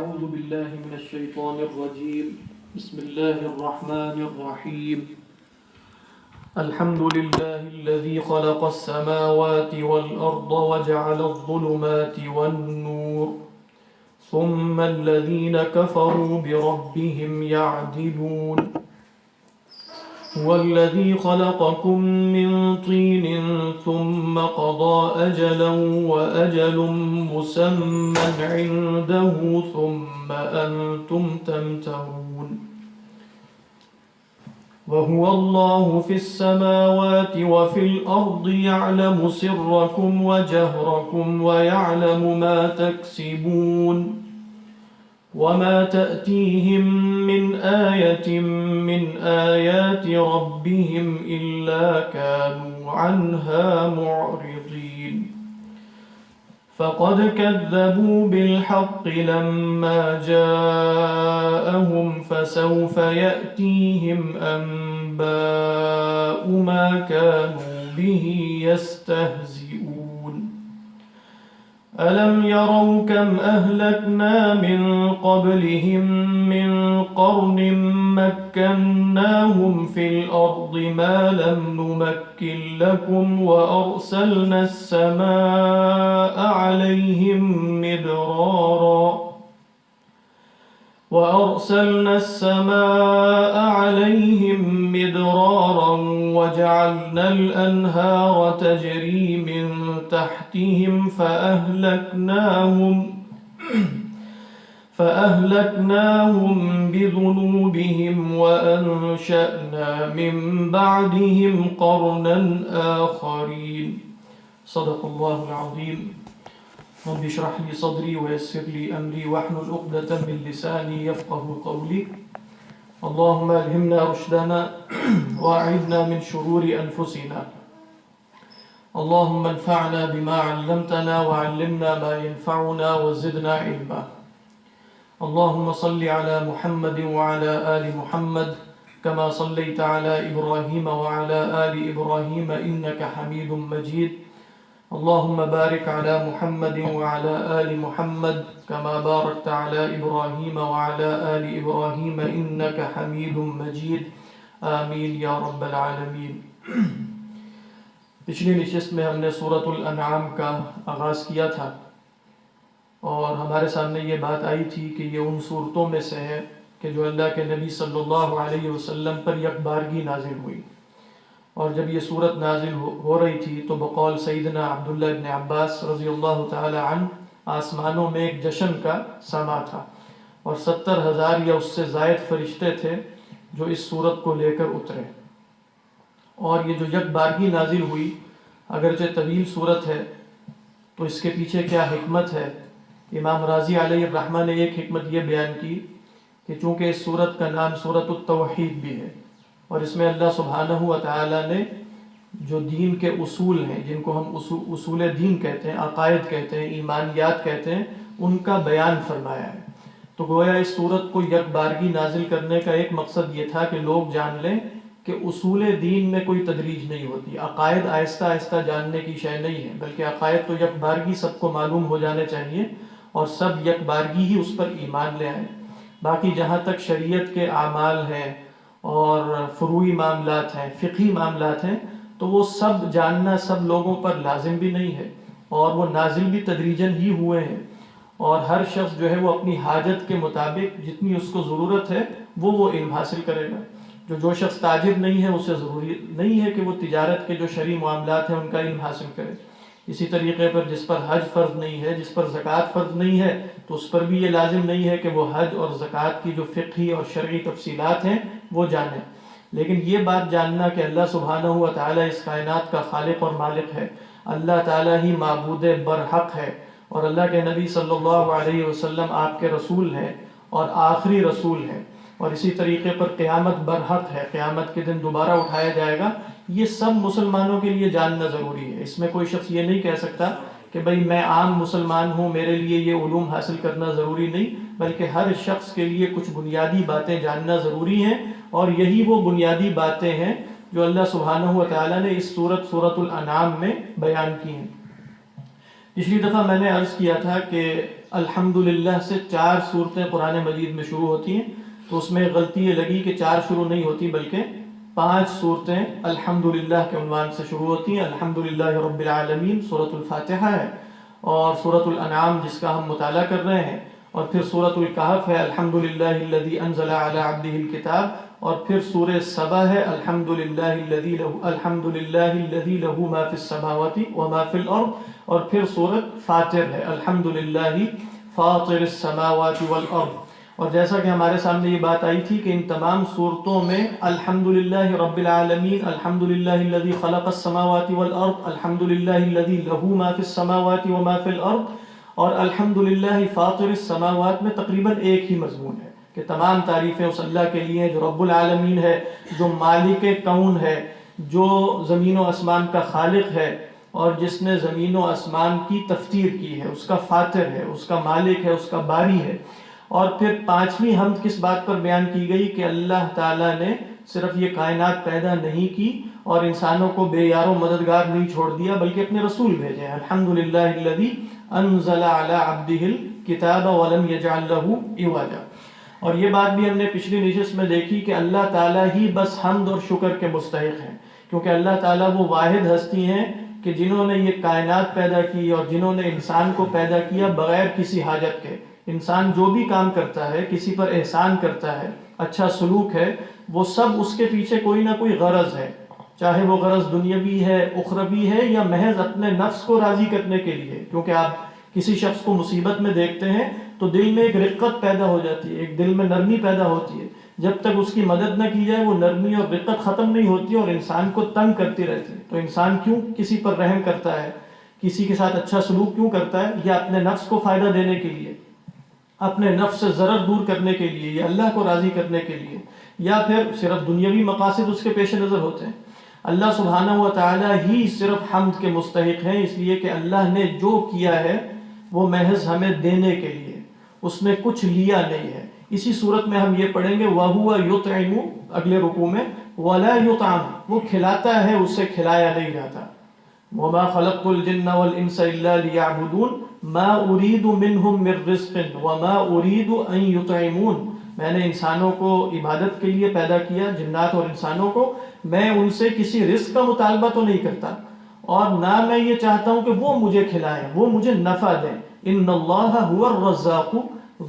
أعوذ بالله من الشيطان الرجيم بسم الله الرحمن الرحيم الحمد لله الذي خلق السماوات والأرض وجعل الظلمات والنور ثم الذين كفروا بربهم يعدلون هو الذي خلقكم من طين ثم قضى أجلا وأجل مسمى عنده ثم أنتم تمترون وهو الله في السماوات وفي الأرض يعلم سركم وجهركم ويعلم ما تكسبون وما تأتيهم من آية من آيات ربهم إلا كانوا عنها معرضين فقد كذبوا بالحق لما جاءهم فسوف يأتيهم أنباء ما كانوا به يستهزئون ألم يروا كم أهلكنا من قبلهم من قرن مكناهم في الأرض ما لم نمكن لكم وأرسلنا السماء عليهم مدرارا وجعلنا الأنهار تجري من تحتهم فأهلكناهم بذنوبهم وأنشأنا من بعدهم قرنا آخرين صدق الله العظيم رب اشرح لي صدري ويسر لي أمري واحلل عقدة من لساني يفقهوا قولي اللهم ألهمنا رشدنا وأعذنا من شرور أنفسنا اللهم انفعنا بما علمتنا وعلمنا ما ينفعنا وزدنا علما اللهم صل على محمد وعلى آل محمد كما صليت على إبراهيم وعلى آل إبراهيم إنك حميد مجيد اللهم بارك على محمد وعلى آل محمد كما باركت على إبراهيم وعلى آل إبراهيم إنك حميد مجيد آمین یا رب العالمین۔ پچھلی نشست میں ہم نے سورۃ الانعام کا آغاز کیا تھا اور ہمارے سامنے یہ بات آئی تھی کہ یہ ان صورتوں میں سے ہے کہ جو اللہ کے نبی صلی اللہ علیہ وسلم پر یکبارگی نازل ہوئی، اور جب یہ صورت نازل ہو رہی تھی تو بقول سیدنا عبداللہ ابن عباس رضی اللہ تعالی عنہ آسمانوں میں ایک جشن کا سما تھا اور 70,000 یا اس سے زائد فرشتے تھے جو اس صورت کو لے کر اترے، اور یہ جو یکبارگی نازل ہوئی اگرچہ طویل صورت ہے تو اس کے پیچھے کیا حکمت ہے؟ امام راضی علیہ الرحمہ نے ایک حکمت یہ بیان کی کہ چونکہ اس صورت کا نام سورۃ التوحید بھی ہے اور اس میں اللہ سبحانہ و تعالی نے جو دین کے اصول ہیں جن کو ہم اصول دین کہتے ہیں، عقائد کہتے ہیں، ایمانیات کہتے ہیں، ان کا بیان فرمایا ہے، تو گویا اس صورت کو یکبارگی نازل کرنے کا ایک مقصد یہ تھا کہ لوگ جان لیں کہ اصول دین میں کوئی تدریج نہیں ہوتی، عقائد آہستہ آہستہ جاننے کی شے نہیں ہے، بلکہ عقائد تو یکبارگی سب کو معلوم ہو جانے چاہیے اور سب یکبارگی ہی اس پر ایمان لے آئیں۔ باقی جہاں تک شریعت کے اعمال ہیں اور فروعی معاملات ہیں، فقہی معاملات ہیں، تو وہ سب جاننا سب لوگوں پر لازم بھی نہیں ہے اور وہ نازل بھی تدریجاً ہی ہوئے ہیں، اور ہر شخص جو ہے وہ اپنی حاجت کے مطابق جتنی اس کو ضرورت ہے وہ علم حاصل کرے گا۔ جو شخص تاجر نہیں ہے اسے ضروری نہیں ہے کہ وہ تجارت کے جو شرعی معاملات ہیں ان کا علم حاصل کرے۔ اسی طریقے پر جس پر حج فرض نہیں ہے، جس پر زکوٰۃ فرض نہیں ہے، تو اس پر بھی یہ لازم نہیں ہے کہ وہ حج اور زکوٰۃ کی جو فقہی اور شرعی تفصیلات ہیں وہ جانے، لیکن یہ بات جاننا کہ اللہ سبحانہ و تعالی اس کائنات کا خالق اور مالک ہے، اللہ تعالی ہی معبود برحق ہے، اور اللہ کے نبی صلی اللہ علیہ وسلم آپ کے رسول ہیں اور آخری رسول ہیں، اور اسی طریقے پر قیامت برحق ہے، قیامت کے دن دوبارہ اٹھایا جائے گا، یہ سب مسلمانوں کے لیے جاننا ضروری ہے۔ اس میں کوئی شخص یہ نہیں کہہ سکتا کہ بھئی میں عام مسلمان ہوں، میرے لیے یہ علوم حاصل کرنا ضروری نہیں، بلکہ ہر شخص کے لیے کچھ بنیادی باتیں جاننا ضروری ہیں، اور یہی وہ بنیادی باتیں ہیں جو اللہ سبحانہ و تعالیٰ نے اس سورۃ الانعام میں بیان کی ہیں۔ پچھلی دفعہ میں نے عرض کیا تھا کہ الحمدللہ سے 4 صورتیں قرآن مجید میں شروع ہوتی ہیں، تو اس میں غلطی یہ لگی کہ 4 شروع نہیں ہوتی بلکہ 5 صورتیں الحمدللہ کے عنوان سے شروع ہوتی ہیں۔ الحمدللہ رب العالمین سورۃ الفاتحہ ہے، اور سورۃ الانعام جس کا ہم مطالعہ کر رہے ہیں، اور پھر سورۃ الکہف ہے الحمدللہ الذی انزل علی عبدہ الکتاب، اور پھر سورہ سبا ہے الحمدللہ الذی لہ ما فی السماوات وما فی الارض، اور پھر سورۃ فاطر ہے الحمدللہ فاطر السماوات والارض۔ اور جیسا کہ ہمارے سامنے یہ بات آئی تھی کہ ان تمام صورتوں میں الحمدللہ رب العالمین، الحمدللہ الذی خلق السماوات والارض، الحمدللہ الذی لہ ما فی السماوات وما فی الارض، اور الحمدللہ فاطر السماوات میں تقریباً ایک ہی مضمون ہے کہ تمام تعریفیں اس اللہ کے لیے جو رب العالمین ہے، جو مالک کون ہے، جو زمین و آسمان کا خالق ہے، اور جس نے زمین و آسمان کی تفطیر کی ہے، اس کا فاطر ہے، اس کا مالک ہے، اس کا باری ہے۔ اور پھر 5ویں حمد کس بات پر بیان کی گئی کہ اللہ تعالیٰ نے صرف یہ کائنات پیدا نہیں کی اور انسانوں کو بے یار و مددگار نہیں چھوڑ دیا، بلکہ اپنے رسول بھیجے ہیں۔ الحمدللہ الذی انزل علی عبدہ الکتاب ولم یجعل لہ عوجا۔ اور یہ بات بھی ہم نے پچھلی نشست میں دیکھی کہ اللہ تعالیٰ ہی بس حمد اور شکر کے مستحق ہیں، کیونکہ اللہ تعالیٰ وہ واحد ہستی ہیں کہ جنہوں نے یہ کائنات پیدا کی اور جنہوں نے انسان کو پیدا کیا بغیر کسی حاجت کے۔ انسان جو بھی کام کرتا ہے، کسی پر احسان کرتا ہے، اچھا سلوک ہے، وہ سب اس کے پیچھے کوئی نہ کوئی غرض ہے، چاہے وہ غرض دنیاوی ہے، اخروی ہے، یا محض اپنے نفس کو راضی کرنے کے لیے۔ کیونکہ آپ کسی شخص کو مصیبت میں دیکھتے ہیں تو دل میں ایک رقت پیدا ہو جاتی ہے، ایک دل میں نرمی پیدا ہوتی ہے۔ جب تک اس کی مدد نہ کی جائے وہ نرمی اور رقت ختم نہیں ہوتی اور انسان کو تنگ کرتی رہتی ہے۔ تو انسان کیوں کسی پر رحم کرتا ہے، کسی کے ساتھ اچھا سلوک کیوں کرتا ہے؟ یا اپنے نفس کو فائدہ دینے کے لیے، اپنے نفس سے ضرر دور کرنے کے لیے، یا اللہ کو راضی کرنے کے لیے، یا پھر صرف دنیاوی مقاصد اس کے پیش نظر ہوتے ہیں۔ اللہ سبحانہ و تعالیٰ ہی صرف حمد کے مستحق ہیں، اس لیے کہ اللہ نے جو کیا ہے وہ محض ہمیں دینے کے لیے، اس نے کچھ لیا نہیں ہے۔ اسی صورت میں ہم یہ پڑھیں گے وَهُوَ يُطْعِمُ، اگلے رکوع میں وَلَا يُطْعَمُ، وہ کھلاتا ہے، اس سے کھلایا نہیں جاتا۔ وَمَا خَلَقْتُ الْجِنَّ وَالْإِنسَ إِلَّا لِيَعْبُدُونَ مَا أُرِيدُ مِنْهُمْ مِنْ رِزْقٍ وَمَا أُرِيدُ أَنْ يُطْعِمُونَ، میں نے انسانوں کو عبادت کے لیے پیدا کیا، جنات اور انسانوں کو، میں ان سے کسی رزق کا مطالبہ تو نہیں کرتا، اور نہ میں یہ چاہتا ہوں کہ وہ مجھے کھلائیں، وہ مجھے نفع دیں۔ ان اللہ هو الرزاق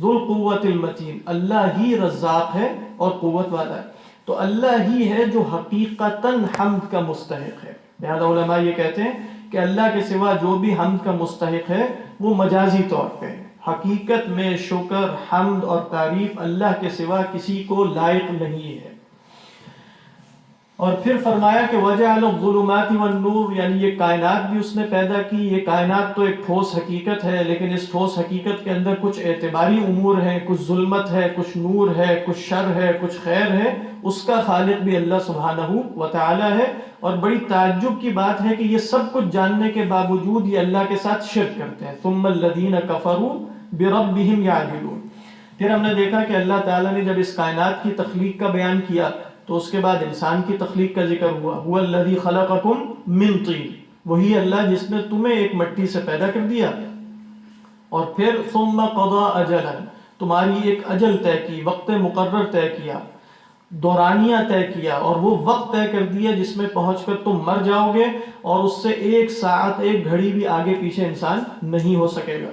ذو القوۃ المتین، اللہ ہی رزاق ہے اور قوت والا ہے۔ تو اللہ ہی ہے جو حقیقتاً حمد کا مستحق ہے۔ لہذا علماء یہ کہتے ہیں کہ اللہ کے سوا جو بھی حمد کا مستحق ہے وہ مجازی طور پہ ہے، حقیقت میں شکر، حمد اور تعریف اللہ کے سوا کسی کو لائق نہیں ہے۔ اور پھر فرمایا کہ وَجَعَلَ الظُّلُمَاتِ وَالنُّورِ، یعنی یہ کائنات بھی اس نے پیدا کی۔ یہ کائنات تو ایک ٹھوس حقیقت ہے، لیکن اس ٹھوس حقیقت کے اندر کچھ اعتباری امور ہیں، کچھ ظلمت ہے، کچھ نور ہے، کچھ شر ہے، کچھ خیر ہے۔ اس کا خالق بھی اللہ سبحانہ و تعالی ہے۔ اور بڑی تعجب کی بات ہے کہ یہ سب کچھ جاننے کے باوجود یہ اللہ کے ساتھ شرک کرتے ہیں۔ ثُمَّ الَّذِينَ كَفَرُوا بِرَبِّهِمْ يَعْدِلُونَ۔ پھر ہم نے دیکھا کہ اللہ تعالیٰ نے جب اس کائنات کی تخلیق کا بیان کیا تو اس کے بعد انسان کی تخلیق کا ذکر ہوا۔ هو الذی خلقکم من طین، وہی اللہ جس نے تمہیں ایک مٹی سے پیدا کر دیا، اور پھر ثم قضى اجلا، تمہاری ایک اجل طے کی، وقت مقرر طے کیا، دورانیہ طے کیا، اور وہ وقت طے کر دیا جس میں پہنچ کر تم مر جاؤ گے، اور اس سے ایک ساعت، ایک گھڑی بھی آگے پیچھے انسان نہیں ہو سکے گا۔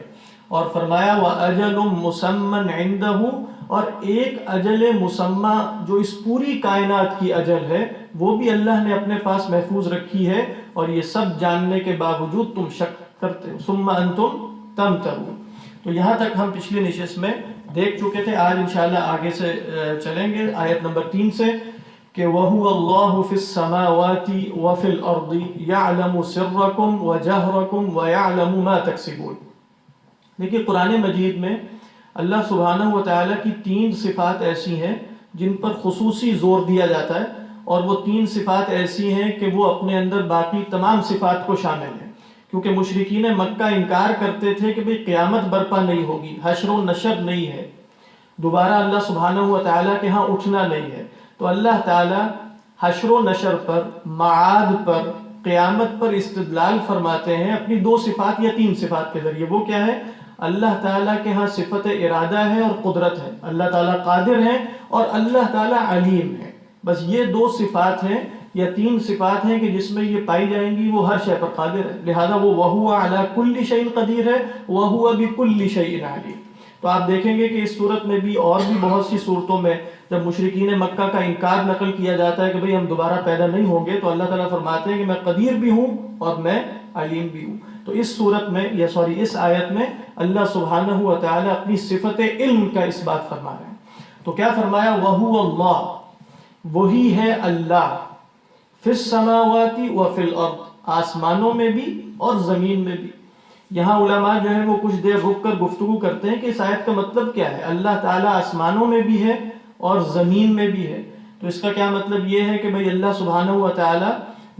اور فرمایا وَأَجَلٌ مُّسَمًّى عِندَهُ، اور ایک اجل مسمى جو اس پوری کائنات کی اجل ہے وہ بھی اللہ نے اپنے پاس محفوظ رکھی ہے، اور یہ سب جاننے کے باوجود تم شک کرتے ہو۔ ثم انتم تمترون۔ تو یہاں تک ہم پچھلی نشست میں دیکھ چکے تھے۔ آج انشاءاللہ آگے سے چلیں گے آیت نمبر 3 سے کہ وَهُوَ اللَّهُ فِي السَّمَاوَاتِ وَفِي الْأَرْضِ يَعْلَمُ سِرَّكُمْ وَجَهْرَكُمْ وَيَعْلَمُ مَا تَكْسِبُونَ۔ دیکھیے قرآن مجید میں اللہ سبحانہ و تعالیٰ کی 3 صفات ایسی ہیں جن پر خصوصی زور دیا جاتا ہے، اور وہ 3 صفات ایسی ہیں کہ وہ اپنے اندر باقی تمام صفات کو شامل ہیں۔ کیونکہ مشرکین مکہ انکار کرتے تھے کہ بھئی قیامت برپا نہیں ہوگی، حشر و نشر نہیں ہے، دوبارہ اللہ سبحانہ و تعالیٰ کے ہاں اٹھنا نہیں ہے۔ تو اللہ تعالیٰ حشر و نشر پر، معاد پر، قیامت پر استدلال فرماتے ہیں اپنی 2 صفات یا 3 صفات کے ذریعے. وہ کیا ہے؟ اللہ تعالیٰ کے ہاں صفت ارادہ ہے اور قدرت ہے. اللہ تعالیٰ قادر ہے اور اللہ تعالیٰ علیم ہے. بس یہ 2 صفات ہیں یا 3 صفات ہیں کہ جس میں یہ پائی جائیں گی وہ ہر شے پر قادر ہے. لہذا وہ وَهُوَ عَلَى كُلِّ شَيْءٍ قدیر ہے، وَهُوَ بِكُلِّ شَيْءٍ عَلِيمٌ. تو آپ دیکھیں گے کہ اس صورت میں بھی اور بھی بہت سی صورتوں میں جب مشرکین مکہ کا انکار نقل کیا جاتا ہے کہ بھئی ہم دوبارہ پیدا نہیں ہوں گے، تو اللہ تعالیٰ فرماتے ہیں کہ میں قدیر بھی ہوں اور میں علیم بھی ہوں. تو اس صورت میں اس آیت میں اللہ سبحانہ و تعالیٰ اپنی صفت علم کا اس بات فرما رہے ہیں. تو کیا فرمایا؟ وَهُوَ اللَّهُ، وہی ہے اللہ، فِي السَّمَاوَاتِ وَفِي الْأَرْضِ، آسمانوں میں بھی اور زمین میں بھی. یہاں علماء جو ہے وہ کچھ دیر رک کر گفتگو کرتے ہیں کہ اس آیت کا مطلب کیا ہے. اللہ تعالیٰ آسمانوں میں بھی ہے اور زمین میں بھی ہے. تو اس کا کیا مطلب یہ ہے کہ بھئی اللہ سبحانہ و تعالیٰ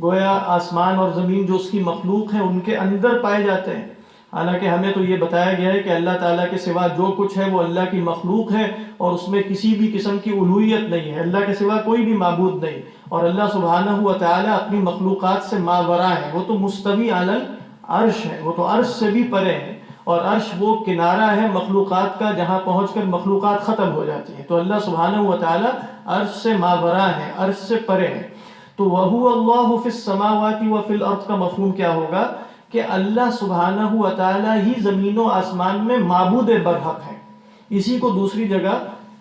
گویا آسمان اور زمین جو اس کی مخلوق ہیں ان کے اندر پائے جاتے ہیں. حالانکہ ہمیں تو یہ بتایا گیا ہے کہ اللہ تعالیٰ کے سوا جو کچھ ہے وہ اللہ کی مخلوق ہے اور اس میں کسی بھی قسم کی الوہیت نہیں ہے. اللہ کے سوا کوئی بھی معبود نہیں. اور اللہ سبحانہ و تعالیٰ اپنی مخلوقات سے ماوراء ہے. وہ تو مستوی علی العرش ہے، وہ تو عرش سے بھی پرے ہے، اور عرش وہ کنارہ ہے مخلوقات کا جہاں پہنچ کر مخلوقات ختم ہو جاتی ہیں. تو اللہ سبحانہ و تعالیٰ عرش سے ماوراء ہے، عرش سے پرے ہے. تو وَهُوَ اللَّهُ فِي السَّمَاوَاتِ وَفِي الْأَرْضِ کا مفہوم کیا ہوگا کہ اللہ سبحانہ و تعالیٰ ہی زمین و آسمان میں معبود برحق ہے. اسی کو دوسری جگہ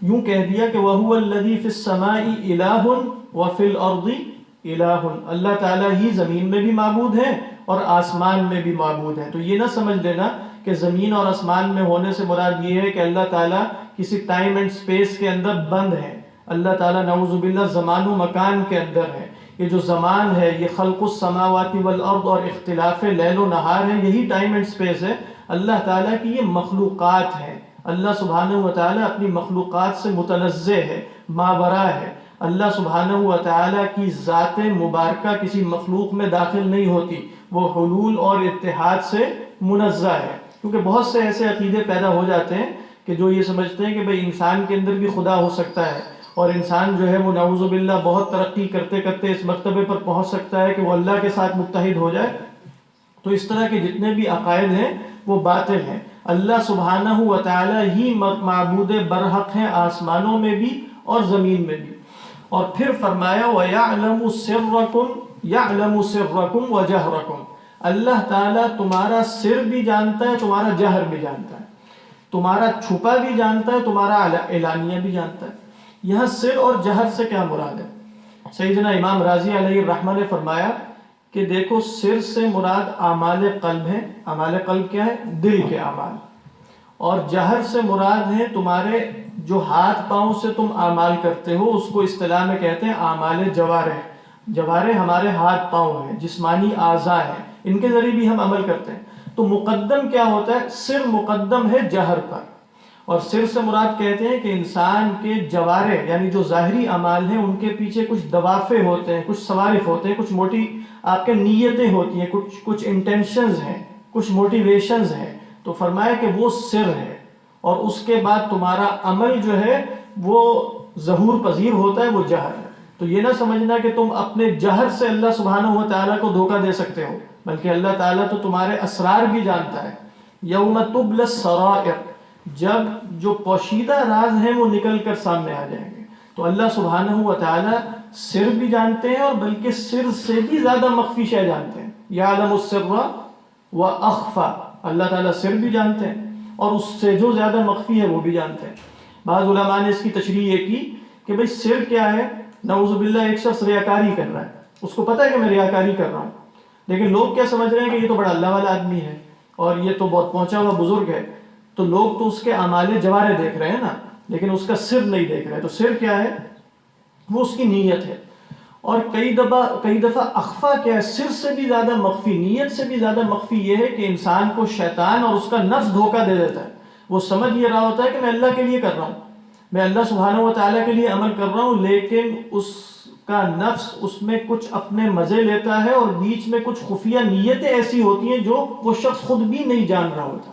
یوں کہہ دیا کہ وَهُوَ الَّذِي فِي السَّمَاءِ إِلَٰهٌ وَفِي الْأَرْضِ إِلَٰهٌ، اللہ تعالیٰ ہی زمین میں بھی معبود ہے اور آسمان میں بھی معبود ہے. تو یہ نہ سمجھ لینا کہ زمین اور آسمان میں ہونے سے مراد یہ ہے کہ اللہ تعالیٰ کسی ٹائم اینڈ سپیس کے اندر بند ہے. اللہ تعالیٰ نعوذ باللہ زمان و مکان کے اندر ہے. یہ جو زمان ہے یہ خلق السماوات والارض اور اختلاف لیل و نہار ہے، یہی ٹائم اینڈ سپیس ہے. اللہ تعالیٰ کی یہ مخلوقات ہیں. اللہ سبحانہ و تعالیٰ اپنی مخلوقات سے متنزہ ہے، ماوراء ہے. اللہ سبحانہ و تعالیٰ کی ذات مبارکہ کسی مخلوق میں داخل نہیں ہوتی، وہ حلول اور اتحاد سے منزہ ہے. کیونکہ بہت سے ایسے عقیدے پیدا ہو جاتے ہیں کہ جو یہ سمجھتے ہیں کہ بھئی انسان کے اندر بھی خدا ہو سکتا ہے اور انسان جو ہے وہ نعوذ باللہ بہت ترقی کرتے کرتے اس مرتبے پر پہنچ سکتا ہے کہ وہ اللہ کے ساتھ متحد ہو جائے. تو اس طرح کے جتنے بھی عقائد ہیں وہ باطل ہیں. اللہ سبحانہ و تعالیٰ ہی معبود برحق ہیں آسمانوں میں بھی اور زمین میں بھی. اور پھر فرمایا وَيَعْلَمُ سِرَّكُمْ يَعْلَمُ سِرَّكُمْ وَجَهْرَكُمْ، اللہ تعالیٰ تمہارا سر بھی جانتا ہے، تمہارا جہر بھی جانتا ہے، تمہارا چھپا بھی جانتا ہے، تمہارا اعلانیہ بھی جانتا ہے. یہاں سر اور جہر سے کیا مراد ہے؟ سیدنا امام راضی علیہ الرحمہ نے فرمایا کہ دیکھو سر سے مراد اعمال قلب ہے. اعمال قلب کیا ہے؟ دل کے اعمال. اور جہر سے مراد ہے تمہارے جو ہاتھ پاؤں سے تم اعمال کرتے ہو، اس کو اصطلاح میں کہتے ہیں اعمال جوارح. جوارح ہمارے ہاتھ پاؤں ہیں، جسمانی اعضاء ہیں، ان کے ذریعے بھی ہم عمل کرتے ہیں. تو مقدم کیا ہوتا ہے؟ سر مقدم ہے جہر پر. اور سر سے مراد کہتے ہیں کہ انسان کے جوارح یعنی جو ظاہری اعمال ہیں ان کے پیچھے کچھ دوافع ہوتے ہیں، کچھ صوارف ہوتے ہیں، کچھ موٹی آپ کے نیتیں ہوتی ہیں، کچھ انٹینشنز ہیں، کچھ موٹیویشنز ہیں. تو فرمایا کہ وہ سر ہے، اور اس کے بعد تمہارا عمل جو ہے وہ ظہور پذیر ہوتا ہے، وہ جہر ہے. تو یہ نہ سمجھنا کہ تم اپنے جہر سے اللہ سبحانہ و تعالیٰ کو دھوکہ دے سکتے ہو، بلکہ اللہ تعالیٰ تو تمہارے اسرار بھی جانتا ہے. یوم تبلی السرائر، جب جو پوشیدہ راز ہیں وہ نکل کر سامنے آ جائیں گے. تو اللہ سبحانہ و تعالیٰ سر بھی جانتے ہیں اور بلکہ سر سے بھی زیادہ مخفی شے جانتے ہیں. یعلم السر واخفی، اللہ تعالیٰ سر بھی جانتے ہیں اور اس سے جو زیادہ مخفی ہے وہ بھی جانتے ہیں. بعض علماء نے اس کی تشریح یہ کی کہ بھئی سر کیا ہے؟ نعوذ باللہ ایک شخص ریاکاری کر رہا ہے، اس کو پتہ ہے کہ میں ریاکاری کر رہا ہوں، لیکن لوگ کیا سمجھ رہے ہیں کہ یہ تو بڑا اللہ والا آدمی ہے اور یہ تو بہت پہنچا ہوا بزرگ ہے. تو لوگ تو اس کے اعمال جوارح دیکھ رہے ہیں نا، لیکن اس کا سر نہیں دیکھ رہے. تو سر کیا ہے؟ وہ اس کی نیت ہے. اور کئی دفعہ اخفا کیا ہے؟ سر سے بھی زیادہ مخفی، نیت سے بھی زیادہ مخفی یہ ہے کہ انسان کو شیطان اور اس کا نفس دھوکہ دے دیتا ہے. وہ سمجھ یہ رہا ہوتا ہے کہ میں اللہ کے لیے کر رہا ہوں، میں اللہ سبحانہ و تعالیٰ کے لیے عمل کر رہا ہوں، لیکن اس کا نفس اس میں کچھ اپنے مزے لیتا ہے اور بیچ میں کچھ خفیہ نیتیں ایسی ہوتی ہیں جو وہ شخص خود بھی نہیں جان رہا ہوتا.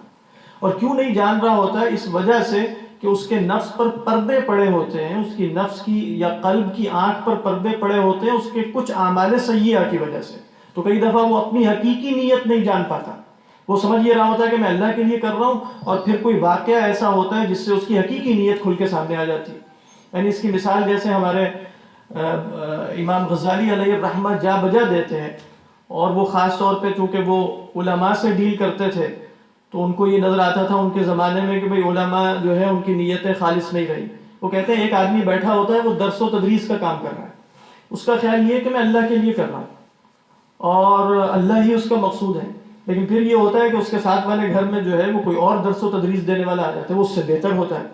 اور کیوں نہیں جان رہا ہوتا ہے؟ اس وجہ سے کہ اس کے نفس پر پردے پڑے ہوتے ہیں، اس کی نفس کی یا قلب کی آنکھ پر پردے پڑے ہوتے ہیں اس کے کچھ اعمال سیئہ کی وجہ سے. تو کئی دفعہ وہ اپنی حقیقی نیت نہیں جان پاتا، وہ سمجھ یہ رہا ہوتا ہے کہ میں اللہ کے لیے کر رہا ہوں، اور پھر کوئی واقعہ ایسا ہوتا ہے جس سے اس کی حقیقی نیت کھل کے سامنے آ جاتی ہے۔ یعنی اس کی مثال جیسے ہمارے امام غزالی علیہ الرحمہ جا بجا دیتے ہیں، اور وہ خاص طور پہ چونکہ وہ علماء سے ڈیل کرتے تھے تو ان کو یہ نظر آتا تھا ان کے زمانے میں کہ بھئی علماء جو ہے ان کی نیتیں خالص نہیں رہی۔ وہ کہتے ہیں ایک آدمی بیٹھا ہوتا ہے، وہ درس و تدریس کا کام کر رہا ہے، اس کا خیال یہ ہے کہ میں اللہ کے لیے کر رہا ہوں اور اللہ ہی اس کا مقصود ہے، لیکن پھر یہ ہوتا ہے کہ اس کے ساتھ والے گھر میں جو ہے وہ کوئی اور درس و تدریس دینے والا آ جاتا ہے، وہ اس سے بہتر ہوتا ہے،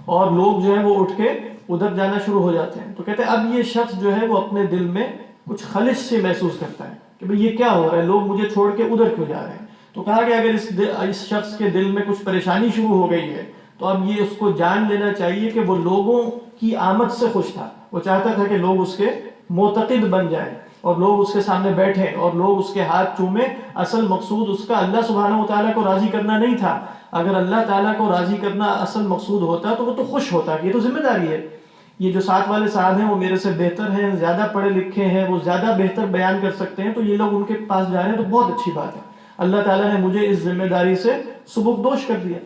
اور لوگ جو ہے وہ اٹھ کے ادھر جانا شروع ہو جاتے ہیں۔ تو کہتے ہیں اب یہ شخص جو ہے وہ اپنے دل میں کچھ خلش سے محسوس کرتا ہے کہ بھئی یہ کیا ہو رہا ہے، لوگ مجھے چھوڑ کے ادھر کیوں جا رہے ہیں۔ تو کہا کہ اگر اس شخص کے دل میں کچھ پریشانی شروع ہو گئی ہے تو اب یہ اس کو جان لینا چاہیے کہ وہ لوگوں کی آمد سے خوش تھا، وہ چاہتا تھا کہ لوگ اس کے معتقد بن جائیں اور لوگ اس کے سامنے بیٹھیں اور لوگ اس کے ہاتھ چومیں۔ اصل مقصود اس کا اللہ سبحانہ وتعالیٰ کو راضی کرنا نہیں تھا، اگر اللہ تعالیٰ کو راضی کرنا اصل مقصود ہوتا تو وہ تو خوش ہوتا کہ یہ تو ذمہ داری ہے، یہ جو ساتھ والے صاحب ہیں وہ میرے سے بہتر ہیں، زیادہ پڑھے لکھے ہیں، وہ زیادہ بہتر بیان کر سکتے ہیں، تو یہ لوگ ان کے پاس جا رہے ہیں تو بہت اچھی بات ہے، اللہ تعالیٰ نے مجھے اس ذمہ داری سے سبکدوش کر دیا۔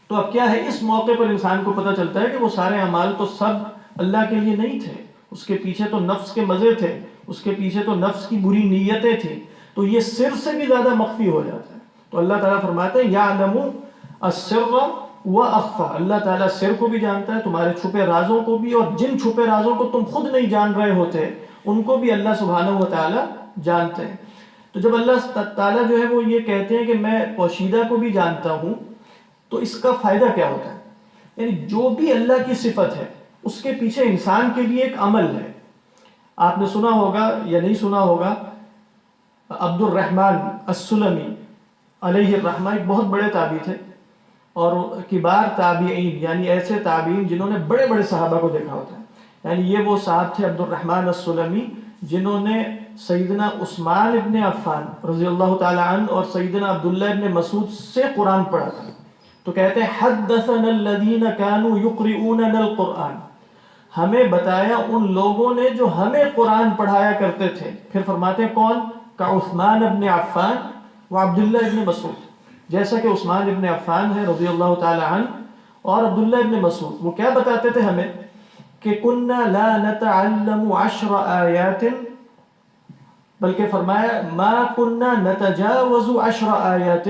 تو اب کیا ہے، اس موقع پر انسان کو پتہ چلتا ہے کہ وہ سارے اعمال تو سب اللہ کے لیے نہیں تھے، اس کے پیچھے تو نفس کے مزے تھے، اس کے پیچھے تو نفس کی بری نیتیں تھیں، تو یہ سر سے بھی زیادہ مخفی ہو جاتا ہے۔ تو اللہ تعالیٰ فرماتے ہیں یعلم السر واخفی، اللہ تعالیٰ سر کو بھی جانتا ہے، تمہارے چھپے رازوں کو بھی، اور جن چھپے رازوں کو تم خود نہیں جان رہے ہوتے ان کو بھی اللہ سبحانہ و تعالیٰ جانتے ہیں۔ تو جب اللہ تعالیٰ جو ہے وہ یہ کہتے ہیں کہ میں پوشیدہ کو بھی جانتا ہوں، تو اس کا فائدہ کیا ہوتا ہے؟ یعنی جو بھی اللہ کی صفت ہے اس کے پیچھے انسان کے لیے ایک عمل ہے۔ آپ نے سنا ہوگا یا نہیں سنا ہوگا، عبد الرحمن السلمی علیہ الرحمہ ایک بہت بڑے تابعی تھے، اور کبار تابعین یعنی ایسے تابعین جنہوں نے بڑے بڑے صحابہ کو دیکھا ہوتا ہے، یعنی یہ وہ صاحب تھے عبد الرحمن السلمی جنہوں نے سیدنا عثمان ابن عفان رضی اللہ تعالی عنہ اور سیدنا عبداللہ ابن مسعود سے قرآن پڑھا تھا۔ تو کہتے ہیں حدثنا الذین كانوا يقرؤوننا القرآن، ہمیں بتایا ان لوگوں نے جو ہمیں قرآن پڑھایا کرتے تھے۔ پھر فرماتے ہیں کون؟ کعثمان ابن عفان و عبداللہ ابن مسعود، جیسا کہ عثمان ابن عفان ہے رضی اللہ تعالی عنہ اور عبداللہ ابن مسعود، وہ کیا بتاتے تھے ہمیں کہ کننا لا نتعلم 10 آیات، بلکہ فرمایا ما کننا نتجاوز 10 آیات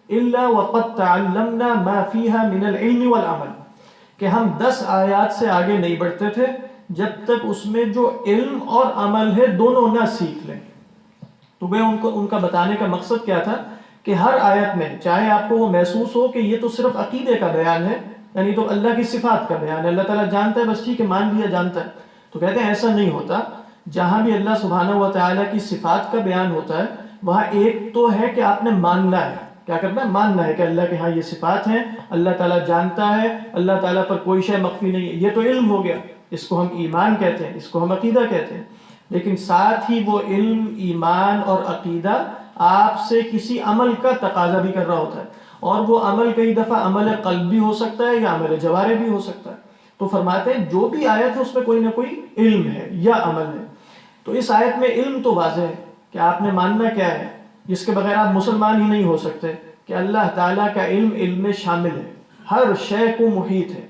الا وقد تعلمنا ما فيها من العلم والعمل، کہ ہم 10 آیات سے آگے نہیں بڑھتے تھے جب تک اس میں جو علم اور عمل ہے دونوں نہ سیکھ لیں۔ تو میں ان کا بتانے کا مقصد کیا تھا کہ ہر آیت میں چاہے آپ کو وہ محسوس ہو کہ یہ تو صرف عقیدے کا بیان ہے، یعنی تو اللہ کی صفات کا بیان ہے، اللہ تعالیٰ جانتا ہے، بس ٹھیک ہے مان لیا جانتا ہے، تو کہتے ہیں ایسا نہیں ہوتا۔ جہاں بھی اللہ سبحانہ و تعالیٰ کی صفات کا بیان ہوتا ہے وہاں ایک تو ہے کہ آپ نے ماننا ہے، کیا کرنا ہے؟ ماننا ہے کہ اللہ کے ہاں یہ صفات ہیں، اللہ تعالیٰ جانتا ہے، اللہ تعالیٰ پر کوئی شے مخفی نہیں ہے، یہ تو علم ہو گیا، اس کو ہم ایمان کہتے ہیں، اس کو ہم عقیدہ کہتے ہیں۔ لیکن ساتھ ہی وہ علم، ایمان اور عقیدہ آپ سے کسی عمل کا تقاضا بھی کر رہا ہوتا ہے، اور وہ عمل کئی دفعہ عمل قلب بھی ہو سکتا ہے یا عمل جوارح بھی ہو سکتا ہے۔ تو فرماتے ہیں جو بھی آیت ہے اس میں کوئی نہ کوئی علم ہے یا عمل ہے۔ تو اس آیت میں علم تو واضح ہے کہ آپ نے ماننا کیا ہے، جس کے بغیر آپ مسلمان ہی نہیں ہو سکتے، کہ اللہ تعالیٰ کا علم شامل ہے، ہر شے کو محیط ہے۔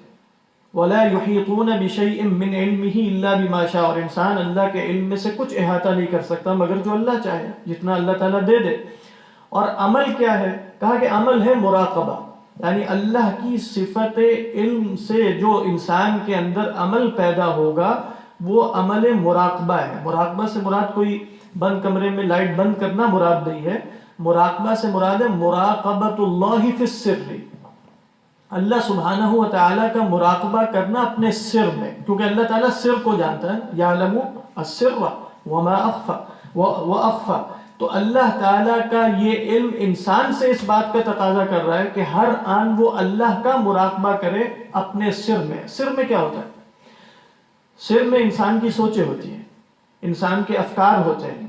وَلَا يُحِيطُونَ بِشَيْءٍ مِّنْ عِلْمِهِ إِلَّا بِمَا شَاءَ، اور انسان اللہ کے علم میں سے کچھ احاطہ نہیں کر سکتا مگر جو اللہ چاہے، جتنا اللہ تعالیٰ دے دے۔ اور عمل کیا ہے؟ کہا کہ عمل ہے مراقبہ، یعنی اللہ کی صفت علم سے جو انسان کے اندر عمل پیدا ہوگا وہ عمل مراقبہ ہے۔ مراقبہ سے مراد کوئی بند کمرے میں لائٹ بند کرنا مراد نہیں ہے، مراقبہ سے مراد ہے مراقبۃ اللہ فی السر، اللہ سبحانہ و تعالیٰ کا مراقبہ کرنا اپنے سر میں، کیونکہ اللہ تعالیٰ سر کو جانتا ہے، یعلم السر وما اخفى واخفى، تو اللہ تعالیٰ کا یہ علم انسان سے اس بات کا تقاضا کر رہا ہے کہ ہر آن وہ اللہ کا مراقبہ کرے اپنے سر میں۔ سر میں کیا ہوتا ہے؟ سر میں انسان کی سوچیں ہوتی ہیں، انسان کے افکار ہوتے ہیں،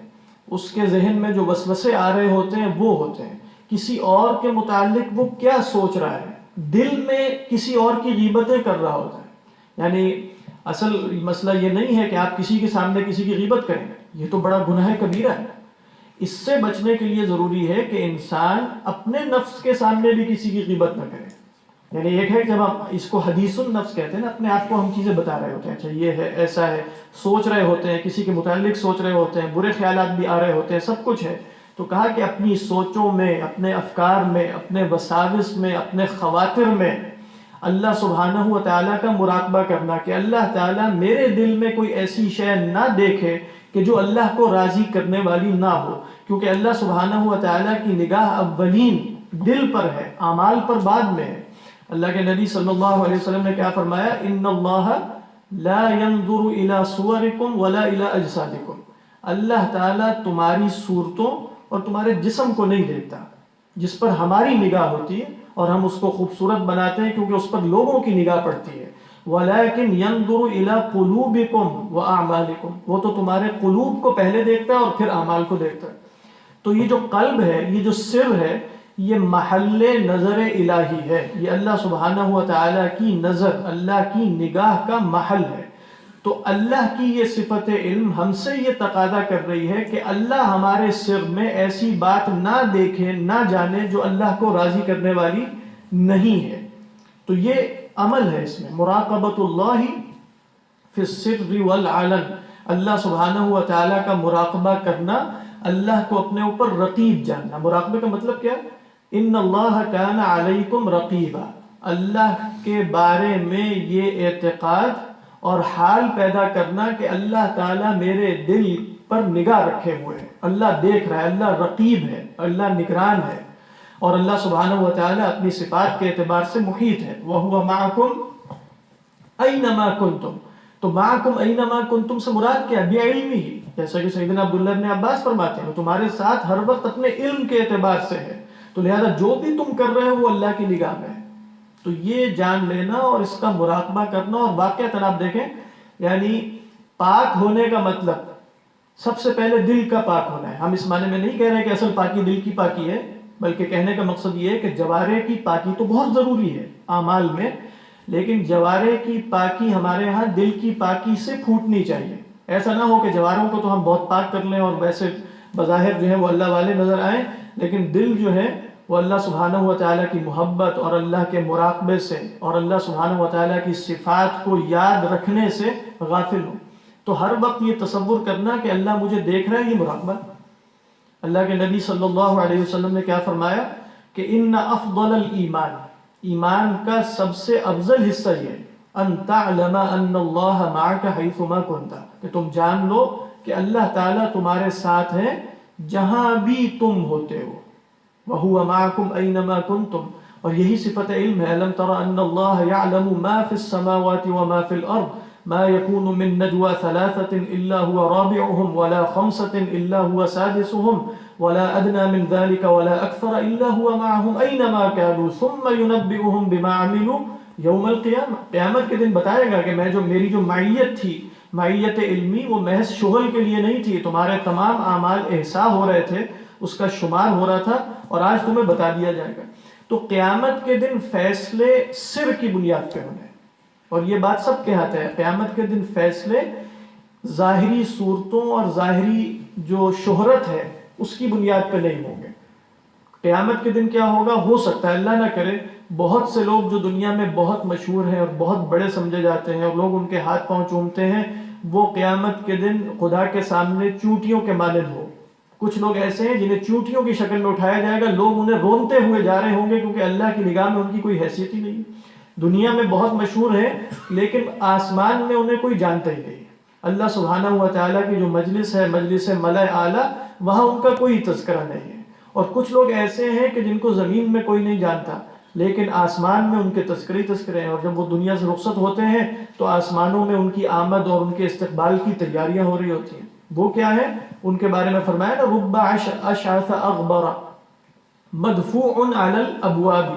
اس کے ذہن میں جو وسوسے آ رہے ہوتے ہیں وہ ہوتے ہیں، کسی اور کے متعلق وہ کیا سوچ رہا ہے، دل میں کسی اور کی غیبتیں کر رہا ہوتا ہے۔ یعنی اصل مسئلہ یہ نہیں ہے کہ آپ کسی کے سامنے کسی کی غیبت کریں، یہ تو بڑا گناہ کبیرہ ہے، اس سے بچنے کے لیے ضروری ہے کہ انسان اپنے نفس کے سامنے بھی کسی کی غیبت نہ کرے. یعنی ایک ہے جب ہم اس کو حدیث النفس کہتے ہیں نا، اپنے آپ کو ہم چیزیں بتا رہے ہوتے ہیں، اچھا یہ ہے، ایسا ہے، سوچ رہے ہوتے ہیں، کسی کے متعلق سوچ رہے ہوتے ہیں، برے خیالات بھی آ رہے ہوتے ہیں، سب کچھ ہے. تو کہا کہ اپنی سوچوں میں، اپنے افکار میں، اپنے وساوس میں، اپنے خواطر میں اللہ سبحانہ و تعالیٰ کا مراقبہ کرنا، کہ اللہ تعالیٰ میرے دل میں کوئی ایسی شے نہ دیکھے کہ جو اللہ کو راضی کرنے والی نہ ہو. کیونکہ اللہ سبحانہ و تعالیٰ کی نگاہ اولین دل پر ہے، اعمال پر بعد میں ہے. اللہ کے نبی صلی اللہ علیہ وسلم نے کیا فرمایا؟ ان اللہ لا ينظر الى صورکم ولا الى اجسادکم. اللہ تعالیٰ تمہاری صورتوں اور تمہارے جسم کو نہیں دیکھتا، جس پر ہماری نگاہ ہوتی ہے اور ہم اس کو خوبصورت بناتے ہیں کیونکہ اس پر لوگوں کی نگاہ پڑتی ہے. ولیکن ينظر الى قلوبکم واعمالکم. وہ تو تمہارے قلوب کو پہلے دیکھتا ہے اور پھر اعمال کو دیکھتا ہے. تو یہ جو قلب ہے، یہ جو سر ہے، یہ محل نظر الہی ہے. یہ اللہ سبحانہ و تعالیٰ کی نظر، اللہ کی نگاہ کا محل ہے. تو اللہ کی یہ صفت علم ہم سے یہ تقاضا کر رہی ہے کہ اللہ ہمارے سر میں ایسی بات نہ دیکھے، نہ جانے جو اللہ کو راضی کرنے والی نہیں ہے. تو یہ عمل ہے، اس میں مراقبۃ اللہ فی السر والعلن. اللہ سبحانہ و تعالیٰ کا مراقبہ کرنا، اللہ کو اپنے اوپر رقیب جاننا. مراقبے کا مطلب کیا ہے؟ ان اللہ کان علیکم رقیبا. اللہ کے بارے میں یہ اعتقاد اور حال پیدا کرنا کہ اللہ تعالیٰ میرے دل پر نگاہ رکھے ہوئے ہیں، اللہ دیکھ رہا ہے، اللہ رقیب ہے، اللہ نگران ہے. اور اللہ سبحانہ و تعالیٰ اپنی صفات کے اعتبار سے محیط ہے. وَهُوَ مَعَكُمْ أَيْنَمَا كُنْتُمْ. تو معکم اینما کنتم سے مراد کیا؟ بعلمہ. جیسا کہ سیدنا عبداللہ بن عباس فرماتے ہیں وہ تمہارے ساتھ ہر وقت اپنے علم کے اعتبار سے ہے. تو لہذا جو بھی تم کر رہے ہو وہ اللہ کی نگاہ میں ہے. تو یہ جان لینا اور اس کا مراقبہ کرنا. اور واقعتاً آپ دیکھیں، یعنی پاک ہونے کا مطلب سب سے پہلے دل کا پاک ہونا ہے. ہم اس معنی میں نہیں کہہ رہے کہ اصل پاکی دل کی پاکی ہے، بلکہ کہنے کا مقصد یہ ہے کہ جوارے کی پاکی تو بہت ضروری ہے اعمال میں، لیکن جوارے کی پاکی ہمارے ہاں دل کی پاکی سے پھوٹنی چاہیے. ایسا نہ ہو کہ جواروں کو تو ہم بہت پاک کر لیں اور ویسے بظاہر جو ہے وہ اللہ والے نظر آئیں، لیکن دل جو ہے وہ اللہ سبحانہ و تعالیٰ کی محبت اور اللہ کے مراقبے سے اور اللہ سبحانہ و تعالیٰ کی صفات کو یاد رکھنے سے غافل ہو. تو ہر وقت یہ تصور کرنا کہ اللہ مجھے دیکھ رہا ہے، یہ مراقبہ. اللہ کے نبی صلی اللہ علیہ وسلم نے کیا فرمایا کہ ان افضل الایمان، ایمان کا سب سے افضل حصہ یہ ہے ان تعلم ان اللہ معک حیثما کنت، کہ تم جان لو کہ اللہ تعالیٰ تمہارے ساتھ ہے جہاں بھی تم ہوتے ہو. وَهُوَ مَعَكُمْ أَيْنَمَا كُنْتُمْ. اور یہی صفت علم ہے. أَلَمْ تَرَ أَنَّ اللَّهَ يَعْلَمُ مَا فِي السَّمَاوَاتِ وَمَا فِي الْأَرْضِ مَا يَكُونُ مِن نَجْوَى ثَلَاثَةٍ إِلَّا هُوَ رَابِعُهُمْ وَلَا خَمْسَةٍ إِلَّا هُوَ سَادِسُهُمْ وَلَا أَدْنَى مِن ذَلِكَ وَلَا أَكْثَرَ إِلَّا هُوَ مَعَهُمْ أَيْنَمَا كَانُوا ثُمَّ يُنَبِّئُهُم بِمَا عَمِلُوا يَوْمَ الْقِيَامَةِ. قیامت کے دن بتائے گا کہ میری جو معیت تھی، معیت علمی، وہ محض شغل کے لیے نہیں تھی. تمہارے تمام اعمال احصاء ہو رہے تھے، اس کا شمار ہو رہا تھا، اور آج تمہیں بتا دیا جائے گا. تو قیامت کے دن فیصلے سر کی بنیاد پہ ہونے، اور یہ بات سب کے ہاتھ ہے. قیامت کے دن فیصلے ظاہری صورتوں اور ظاہری جو شہرت ہے اس کی بنیاد پہ نہیں ہوں گے. قیامت کے دن کیا ہوگا؟ ہو سکتا ہے اللہ نہ کرے بہت سے لوگ جو دنیا میں بہت مشہور ہیں اور بہت بڑے سمجھے جاتے ہیں اور لوگ ان کے ہاتھ پاؤں چومتے ہیں، وہ قیامت کے دن خدا کے سامنے چونٹیوں کے مانند ہو. کچھ لوگ ایسے ہیں جنہیں چونٹیوں کی شکل میں اٹھایا جائے گا، لوگ انہیں رونتے ہوئے جا رہے ہوں گے کیونکہ اللہ کی نگاہ میں ان کی کوئی حیثیت ہی نہیں. دنیا میں بہت مشہور ہیں لیکن آسمان میں انہیں کوئی جانتا ہی نہیں. اللہ سبحانہ و تعالیٰ کی جو مجلس ہے، مجلس ملأ اعلیٰ، وہاں ان کا کوئی تذکرہ نہیں ہے. اور کچھ لوگ ایسے ہیں کہ جن کو زمین میں کوئی نہیں جانتا لیکن آسمان میں ان کے تذکرے ہیں، اور جب وہ دنیا سے رخصت ہوتے ہیں تو آسمانوں میں ان کی آمد اور ان کے استقبال کی تیاریاں ہو رہی ہوتی ہیں. وہ کیا ہے؟ ان کے بارے میں فرمایا نا رب اشعث اغبر مدفوع علی الابواب،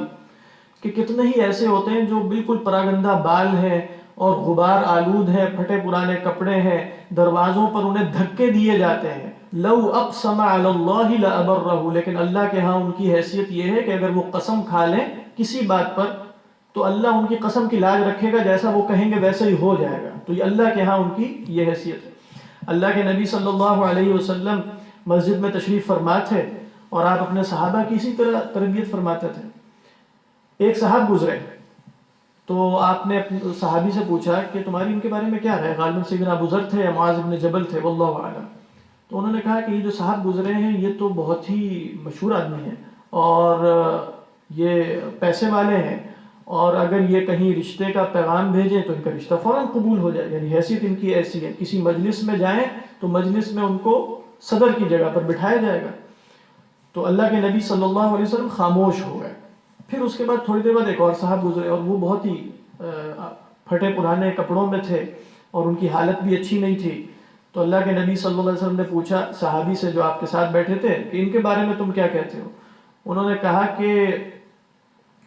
کہ کتنے ہی ایسے ہوتے ہیں جو بالکل پراگندہ بال ہیں اور غبار آلود ہیں، پھٹے پرانے کپڑے ہیں، دروازوں پر انہیں دھکے دیے جاتے ہیں. لو اقسم علی اللہ لابرہ، لیکن اللہ کے ہاں ان کی حیثیت یہ ہے کہ اگر وہ قسم کھا لیں کسی بات پر تو اللہ ان کی قسم کی لاج رکھے گا، جیسا وہ کہیں گے ویسا ہی ہو جائے گا. تو یہ اللہ کے ہاں ان کی یہ حیثیت ہے. اللہ کے نبی صلی اللہ علیہ وسلم مسجد میں تشریف فرما تھے اور آپ اپنے صحابہ کی اسی طرح تربیت فرماتے تھے. ایک صاحب گزرے تو آپ نے صحابی سے پوچھا کہ تمہاری ان کے بارے میں کیا رائے؟ غالباً سیدنا ابو ذر تھے یا معاذ بن جبل تھے، واللہ اعلم. تو انہوں نے کہا کہ یہ جو صاحب گزرے ہیں یہ تو بہت ہی مشہور آدمی ہیں اور یہ پیسے والے ہیں، اور اگر یہ کہیں رشتے کا پیغام بھیجیں تو ان کا رشتہ فوراً قبول ہو جائے. یعنی حیثیت ان کی ایسی ہے، کسی مجلس میں جائیں تو مجلس میں ان کو صدر کی جگہ پر بٹھایا جائے گا. تو اللہ کے نبی صلی اللہ علیہ وسلم خاموش ہو گئے. پھر اس کے بعد تھوڑی دیر بعد ایک اور صاحب گزرے اور وہ بہت ہی پھٹے پرانے کپڑوں میں تھے اور ان کی حالت بھی اچھی نہیں تھی. تو اللہ کے نبی صلی اللہ علیہ وسلم نے پوچھا صحابی سے جو آپ کے ساتھ بیٹھے تھے کہ ان کے بارے میں تم کیا کہتے ہو؟ انہوں نے کہا کہ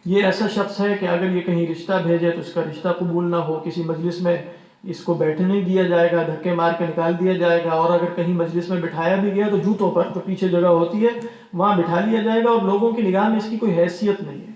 یہ ایسا شخص ہے کہ اگر یہ کہیں رشتہ بھیجے تو اس کا رشتہ قبول نہ ہو، کسی مجلس میں اس کو بیٹھنے نہیں دیا جائے گا، دھکے مار کے نکال دیا جائے گا، اور اگر کہیں مجلس میں بٹھایا بھی گیا تو جوتوں پر جو پیچھے جگہ ہوتی ہے وہاں بٹھا لیا جائے گا اور لوگوں کی نگاہ میں اس کی کوئی حیثیت نہیں ہے.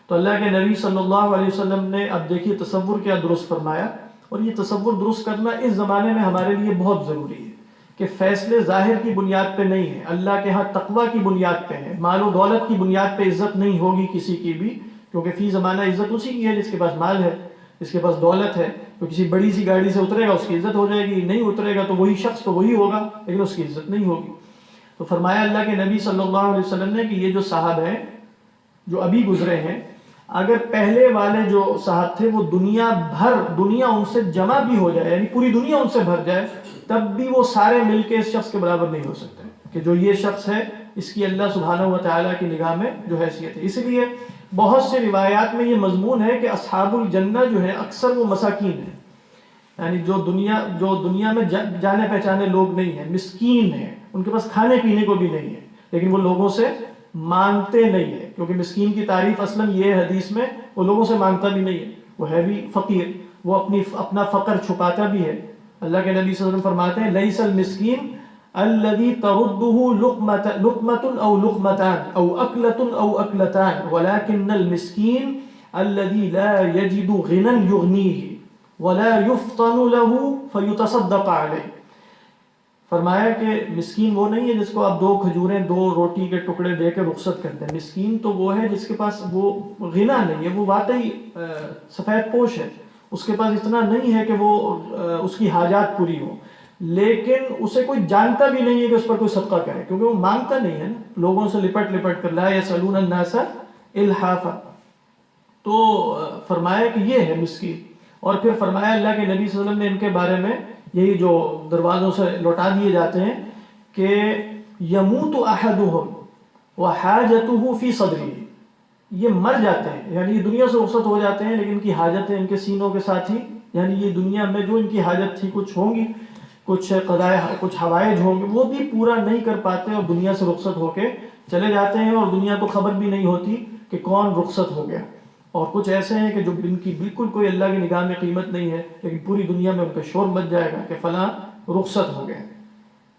تو اللہ کے نبی صلی اللہ علیہ وسلم نے اب دیکھیے تصور کیا درست فرمایا. اور یہ تصور درست کرنا اس زمانے میں ہمارے لیے بہت ضروری ہے کہ فیصلے ظاہر کی بنیاد پہ نہیں ہیں، اللہ کے ہاں تقوی کی بنیاد پہ ہیں. مال و دولت کی بنیاد پہ عزت نہیں ہوگی کسی کی بھی، کیونکہ فی زمانہ عزت اسی کی ہے جس کے پاس مال ہے، جس کے پاس دولت ہے. تو کسی بڑی سی گاڑی سے اترے گا اس کی عزت ہو جائے گی، نہیں اترے گا تو وہی شخص تو وہی ہوگا لیکن اس کی عزت نہیں ہوگی. تو فرمایا اللہ کے نبی صلی اللہ علیہ وسلم نے کہ یہ جو صاحب ہیں جو ابھی گزرے ہیں، اگر پہلے والے جو صاحب تھے وہ دنیا ان سے جمع بھی ہو جائے، یعنی پوری دنیا ان سے بھر جائے، تب بھی وہ سارے مل کے اس شخص کے برابر نہیں ہو سکتے کہ جو یہ شخص ہے اس کی اللہ سبحانہ و تعالیٰ کی نگاہ میں جو حیثیت ہے. اس لیے بہت سے روایات میں یہ مضمون ہے کہ اصحاب الجنہ جو ہے اکثر وہ مساکین ہیں، یعنی جو دنیا میں جانے پہچانے لوگ نہیں ہیں، مسکین ہیں، ان کے پاس کھانے پینے کو بھی نہیں ہے، لیکن وہ لوگوں سے مانگتے نہیں ہیں. کیونکہ مسکین کی تعریف اصلاً یہ ہے حدیث میں، وہ لوگوں سے مانگتا بھی نہیں ہے، وہ ہے بھی فقیر، وہ اپنا فقر چھپاتا بھی ہے. اللہ کے نبی صلی اللہ علیہ وسلم فرماتے ہیں لیس المسکین الذي ترده لقمة او لقمتان او اكلة او اكلتان ولكن المسكين الذي لا يجد غنى يغنيه ولا يفطن له فيتصدق عليه. فرمایا کہ مسکین وہ نہیں ہے جس کو آپ 2 کھجوریں 2 روٹی کے ٹکڑے دے کے رخصت کرتے ہیں. مسکین تو وہ ہے جس کے پاس وہ غنا نہیں ہے، وہ واقعی سفید پوش ہے، اس کے پاس اتنا نہیں ہے کہ وہ اس کی حاجات پوری ہو، لیکن اسے کوئی جانتا بھی نہیں ہے کہ اس پر کوئی صدقہ کرے، کیونکہ وہ مانگتا نہیں ہے نا، لوگوں سے لپٹ کر لا یسألون الناس الحافا. تو فرمایا کہ یہ ہے مسکین. اور پھر فرمایا اللہ کے نبی صلی اللہ علیہ وسلم نے ان کے بارے میں یہی جو دروازوں سے لوٹا دیے جاتے ہیں کہ یموت احدہم وحاجتہ فی صدرہ، یہ مر جاتے ہیں یعنی یہ دنیا سے رخصت ہو جاتے ہیں لیکن ان کی حاجتیں ان کے سینوں کے ساتھ ہی، یعنی یہ دنیا میں جو ان کی حاجت تھی کچھ ہوں گی، کچھ حوائج ہوں گے، وہ بھی پورا نہیں کر پاتے اور دنیا سے رخصت ہو کے چلے جاتے ہیں اور دنیا کو خبر بھی نہیں ہوتی کہ کون رخصت ہو گیا. اور کچھ ایسے ہیں کہ جو ان کی بالکل کوئی اللہ کی نگاہ میں قیمت نہیں ہے لیکن پوری دنیا میں ان کا شور مچ جائے گا کہ فلاں رخصت ہو گئے.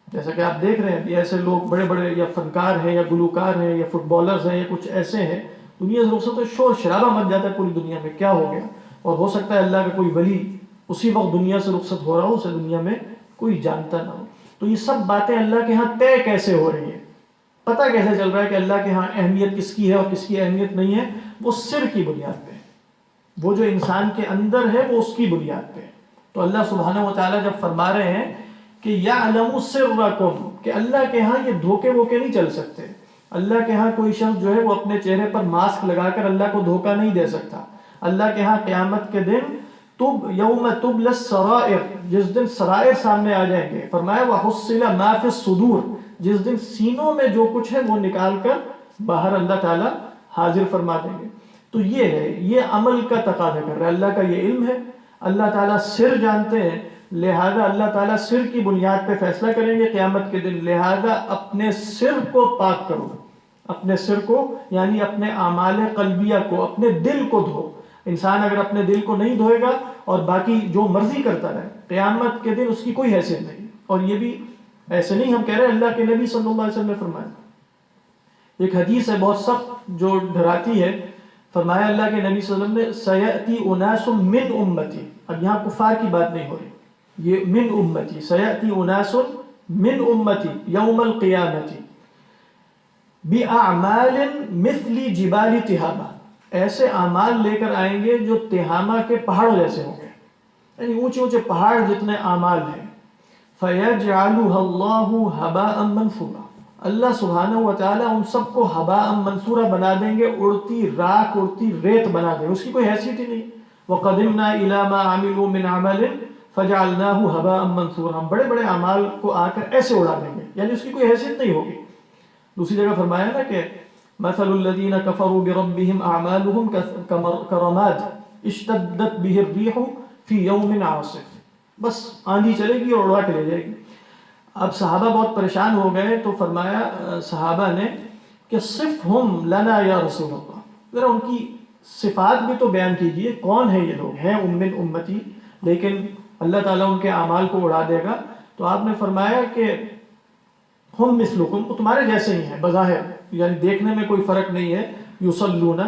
جیسا کہ آپ دیکھ رہے ہیں ایسے لوگ بڑے بڑے یا فنکار ہیں یا گلوکار ہیں یا فٹ بالرز ہیں یا کچھ ایسے ہیں، دنیا سے رخصت ہو شور شرابہ مچ جاتا ہے پوری دنیا میں، کیا ہو گیا؟ اور ہو سکتا ہے اللہ کا کوئی ولی اسی وقت دنیا سے رخصت ہو رہا ہو، اسے دنیا میں کوئی جانتا نہ ہو. تو یہ سب باتیں اللہ کے ہاں طے کیسے ہو رہی ہیں، پتہ کیسے چل رہا ہے کہ اللہ کے ہاں اہمیت کس کی ہے اور کس کی اہمیت نہیں ہے؟ وہ سر کی بنیاد پہ، وہ جو انسان کے اندر ہے وہ اس کی بنیاد پہ. تو اللہ سبحانہ و تعالیٰ جب فرما رہے ہیں کہ یعلم سرکم، کہ اللہ کے ہاں یہ دھوکے ووکے نہیں چل سکتے. اللہ کے ہاں کوئی شخص جو ہے وہ اپنے چہرے پر ماسک لگا کر اللہ کو دھوکہ نہیں دے سکتا. اللہ کے ہاں قیامت کے دن یوم تبلی السرائر، جس دن سرائر سامنے آ جائیں گے، فرمایا وحصل ما فی الصدور، جس دن سینوں میں جو کچھ ہے وہ نکال کر باہر اللہ تعالیٰ حاضر فرما دیں گے. تو یہ ہے، یہ عمل کا تقاضا کر رہا ہے. اللہ کا یہ علم ہے، اللہ تعالیٰ سر جانتے ہیں، لہذا اللہ تعالیٰ سر کی بنیاد پہ فیصلہ کریں گے قیامت کے دن. لہذا اپنے سر کو پاک کرو، اپنے سر کو یعنی اپنے اعمال قلبیہ کو، اپنے دل کو دھو. انسان اگر اپنے دل کو نہیں دھوئے گا اور باقی جو مرضی کرتا رہے، قیامت کے دن اس کی کوئی حیثیت نہیں. اور یہ بھی ایسے نہیں ہم کہہ رہے، اللہ کے نبی صلی اللہ علیہ وسلم نے فرمایا. ایک حدیث ہے بہت سخت جو ڈراتی ہے، فرمایا اللہ کے نبی صلی اللہ علیہ وسلم نے سیأتی اناس من امتی، اب یہاں کفار کی بات نہیں ہو رہی، یہ من امتی، سیأتی اناس من امتی یوم القیامت باعمال مثل جبال تہامہ، ایسے اعمال لے کر آئیں گے جو تہامہ کے پہاڑوں جیسے ہوں گے، یعنی اونچے اونچے پہاڑ جتنے اعمال ہیں. فَيَجْعَلُهَا اللَّهُ هَبَاءً مَنْثُورًا، اللہ سبحانہ و تعالیٰ ان سب کو ہباء منصورہ بنا دیں گے، اڑتی راکھ اڑتی ریت بنا دیں گے، اس کی کوئی حیثیت ہی نہیں. وَقَدِمْنَا إِلَى مَا عَمِلُوا مِنْ عَمَلٍ فَجَعَلْنَاهُ هَبَاءً مَنْثُورًا، ہم بڑے بڑے اعمال کو آ کر ایسے اڑا دیں گے، یعنی اس کی کوئی حیثیت نہیں ہوگی. دوسری جگہ فرمایا نا کہ مثل الذین کفروا بربهم اعمالهم کرماد اشتدت به الريح فی یوم عاصف، بس آندھی چلے گی اور اڑا کے لے جائے گی. اب صحابہ بہت پریشان ہو گئے تو فرمایا صحابہ نے کہ صفہم لنا یا رسول اللہ، ذرا ان کی صفات بھی تو بیان کیجئے، کون ہے یہ لوگ، ہیں من امتی لیکن اللہ تعالیٰ ان کے اعمال کو اڑا دے گا. تو آپ نے فرمایا کہ ہم مثلکم، وہ تمہارے جیسے ہی ہیں بظاہر، یعنی دیکھنے میں کوئی فرق نہیں ہے. یصلون،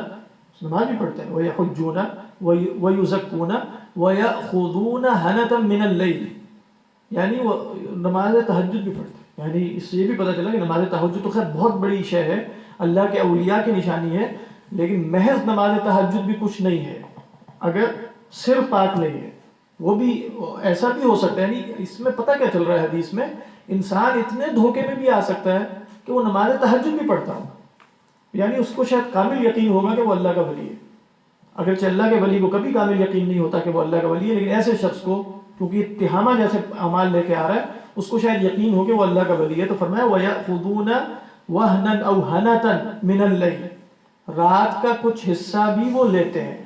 نماز بھی پڑھتے ہیں، ویحجون ویزکون ویأخذون حنتا من اللیل، یعنی وہ نماز تہجد بھی پڑھتے ہیں. یعنی اس سے یہ بھی پتہ چلا کہ نماز تہجد تو خیر بہت بڑی شے ہے، اللہ کے اولیاء کی نشانی ہے، لیکن محض نماز تہجد بھی کچھ نہیں ہے اگر سر پاک نہیں ہے. وہ بھی ایسا بھی ہو سکتا ہے، یعنی اس میں پتہ کیا چل رہا ہے حدیث میں، انسان اتنے دھوکے میں بھی آ سکتا ہے کہ وہ نماز تہجد بھی پڑھتا ہو، یعنی اس کو شاید کامل یقین ہوگا کہ وہ اللہ کا ولی ہے، اگرچہ اللہ کے ولی کو کبھی کامل یقین نہیں ہوتا کہ وہ اللہ کا ولی ہے، لیکن ایسے شخص کو کیونکہ تہامہ جیسے اعمال لے کے آ رہا ہے اس کو شاید یقین ہو کہ وہ اللہ کا ولی ہے. تو فرمایا وَيَأْخُذُونَ وَهْنًا أَوْ هَنَةً مِنَ اللَّيْلِ، رات کا کچھ حصہ بھی وہ لیتے ہیں.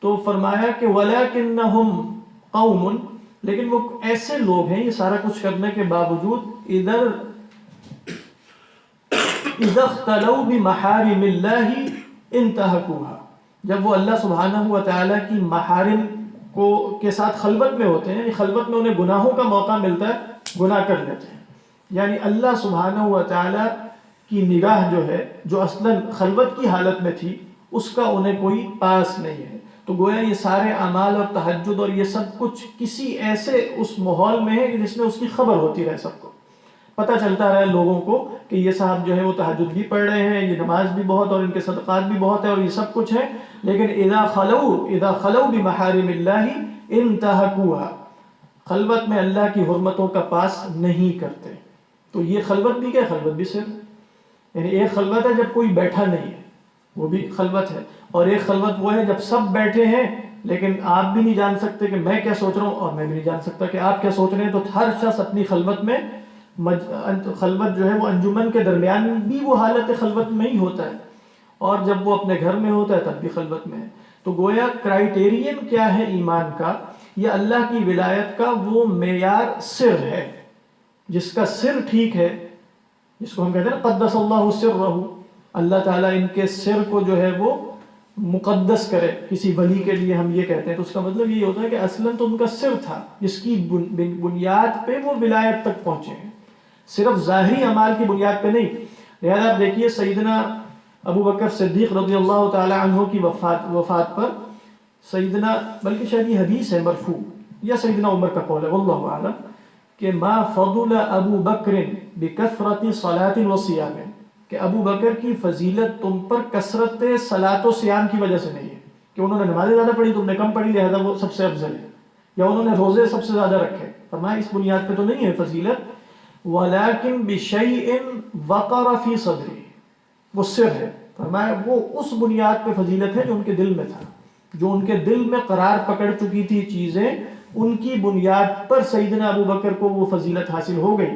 تو فرمایا کہ وَلَكِنَّهُمْ قَوْمٌ، لیکن وہ ایسے لوگ ہیں یہ سارا کچھ کرنے کے باوجود اِذَا اخْتَلَوْا بِمَحَارِمِ اللَّهِ انْتَهَكُوهَا، جب وہ اللہ سبحانہ و تعالیٰ کی محارم کو کے ساتھ خلوت میں ہوتے ہیں، یعنی خلوت میں انہیں گناہوں کا موقع ملتا ہے، گناہ کر لیتے ہیں. یعنی اللہ سبحانہ و تعالیٰ کی نگاہ جو ہے، جو اصلاً خلوت کی حالت میں تھی، اس کا انہیں کوئی پاس نہیں ہے. تو گویا یہ سارے اعمال اور تہجد اور یہ سب کچھ کسی ایسے اس ماحول میں ہے کہ جس میں اس کی خبر ہوتی رہے، سب کو پتہ چلتا رہے لوگوں کو کہ یہ صاحب جو ہے وہ تہجد بھی پڑھ رہے ہیں، یہ نماز بھی بہت اور ان کے صدقات بھی بہت ہے اور یہ سب کچھ ہے، لیکن اذا خلو بمحارم اللہ انتہکوها، خلوت میں اللہ کی حرمتوں کا پاس نہیں کرتے. تو یہ خلوت بھی کیا، خلوت بھی صرف، یعنی ایک خلوت ہے جب کوئی بیٹھا نہیں ہے، وہ بھی خلوت ہے، اور ایک خلوت وہ ہے جب سب بیٹھے ہیں لیکن آپ بھی نہیں جان سکتے کہ میں کیا سوچ رہا ہوں اور میں بھی نہیں جان سکتا کہ آپ کیا سوچ رہے ہیں. تو ہر شخص اپنی خلوت میں، خلوت جو ہے وہ انجمن کے درمیان بھی وہ حالت خلوت میں ہی ہوتا ہے، اور جب وہ اپنے گھر میں ہوتا ہے تب بھی خلوت میں ہے. تو گویا کرائیٹیرین کیا ہے ایمان کا، یہ اللہ کی ولایت کا وہ معیار سر ہے، جس کا سر ٹھیک ہے، جس کو ہم کہتے ہیں نا قدس اللہ سرہ، اللہ تعالیٰ ان کے سر کو جو ہے وہ مقدس کرے. کسی ولی کے لیے ہم یہ کہتے ہیں تو اس کا مطلب یہ ہوتا ہے کہ اصلاً تو ان کا سر تھا جس کی بنیاد پہ وہ ولایت تک پہنچے ہیں، صرف ظاہری اعمال کی بنیاد پہ نہیں. لہذا آپ دیکھیے سیدنا ابو بکر صدیق رضی اللہ تعالی عنہ کی وفات پر سیدنا، بلکہ شاید یہ حدیث ہے مرفوع یا سیدنا عمر کا قول ہے واللہ اعلم، کہ ما فضل ابو بکر بکثرت صلاۃ و صیام، کہ ابو بکر کی فضیلت تم پر کثرت صلاۃ و صیام کی وجہ سے نہیں ہے کہ انہوں نے نمازیں زیادہ پڑھی تم نے کم پڑھی لہذا وہ سب سے افضل ہے، یا انہوں نے روزے سب سے زیادہ رکھے. فرمایا اس بنیاد پہ تو نہیں ہے فضیلت، ولیکن بشیء وقر فی صدری، وہ سر ہے. فرمایا وہ اس بنیاد پہ فضیلت ہے جو ان کے دل میں تھا، جو ان کے دل میں قرار پکڑ چکی تھی چیزیں، ان کی بنیاد پر سیدنا ابو بکر کو وہ فضیلت حاصل ہو گئی.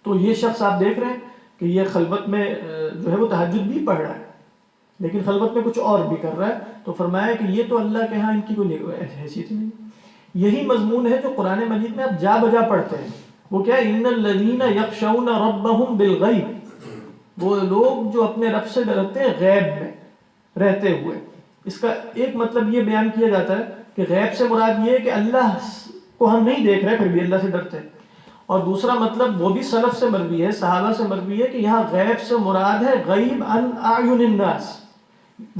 تو یہ شخص آپ دیکھ رہے ہیں کہ یہ خلوت میں جو ہے وہ تہجد بھی پڑھ رہا ہے لیکن خلوت میں کچھ اور بھی کر رہا ہے. تو فرمایا کہ یہ تو اللہ کے ہاں ان کی کوئی حیثیت نہیں. یہی مضمون ہے جو قرآن مجید میں آپ جا بجا پڑھتے ہیں، وہ کیا ہے، ان الذین یخشون ربهم بالغیب، وہ لوگ جو اپنے رب سے ڈرتے ہیں غیب میں رہتے ہوئے. اس کا ایک مطلب یہ بیان کیا جاتا ہے کہ غیب سے مراد یہ ہے کہ اللہ کو ہم نہیں دیکھ رہے پھر بھی اللہ سے ڈرتے ہیں، اور دوسرا مطلب وہ بھی سلف سے مروی ہے، صحابہ سے مروی ہے کہ یہاں غیب سے مراد ہے غیب عن اعین الناس،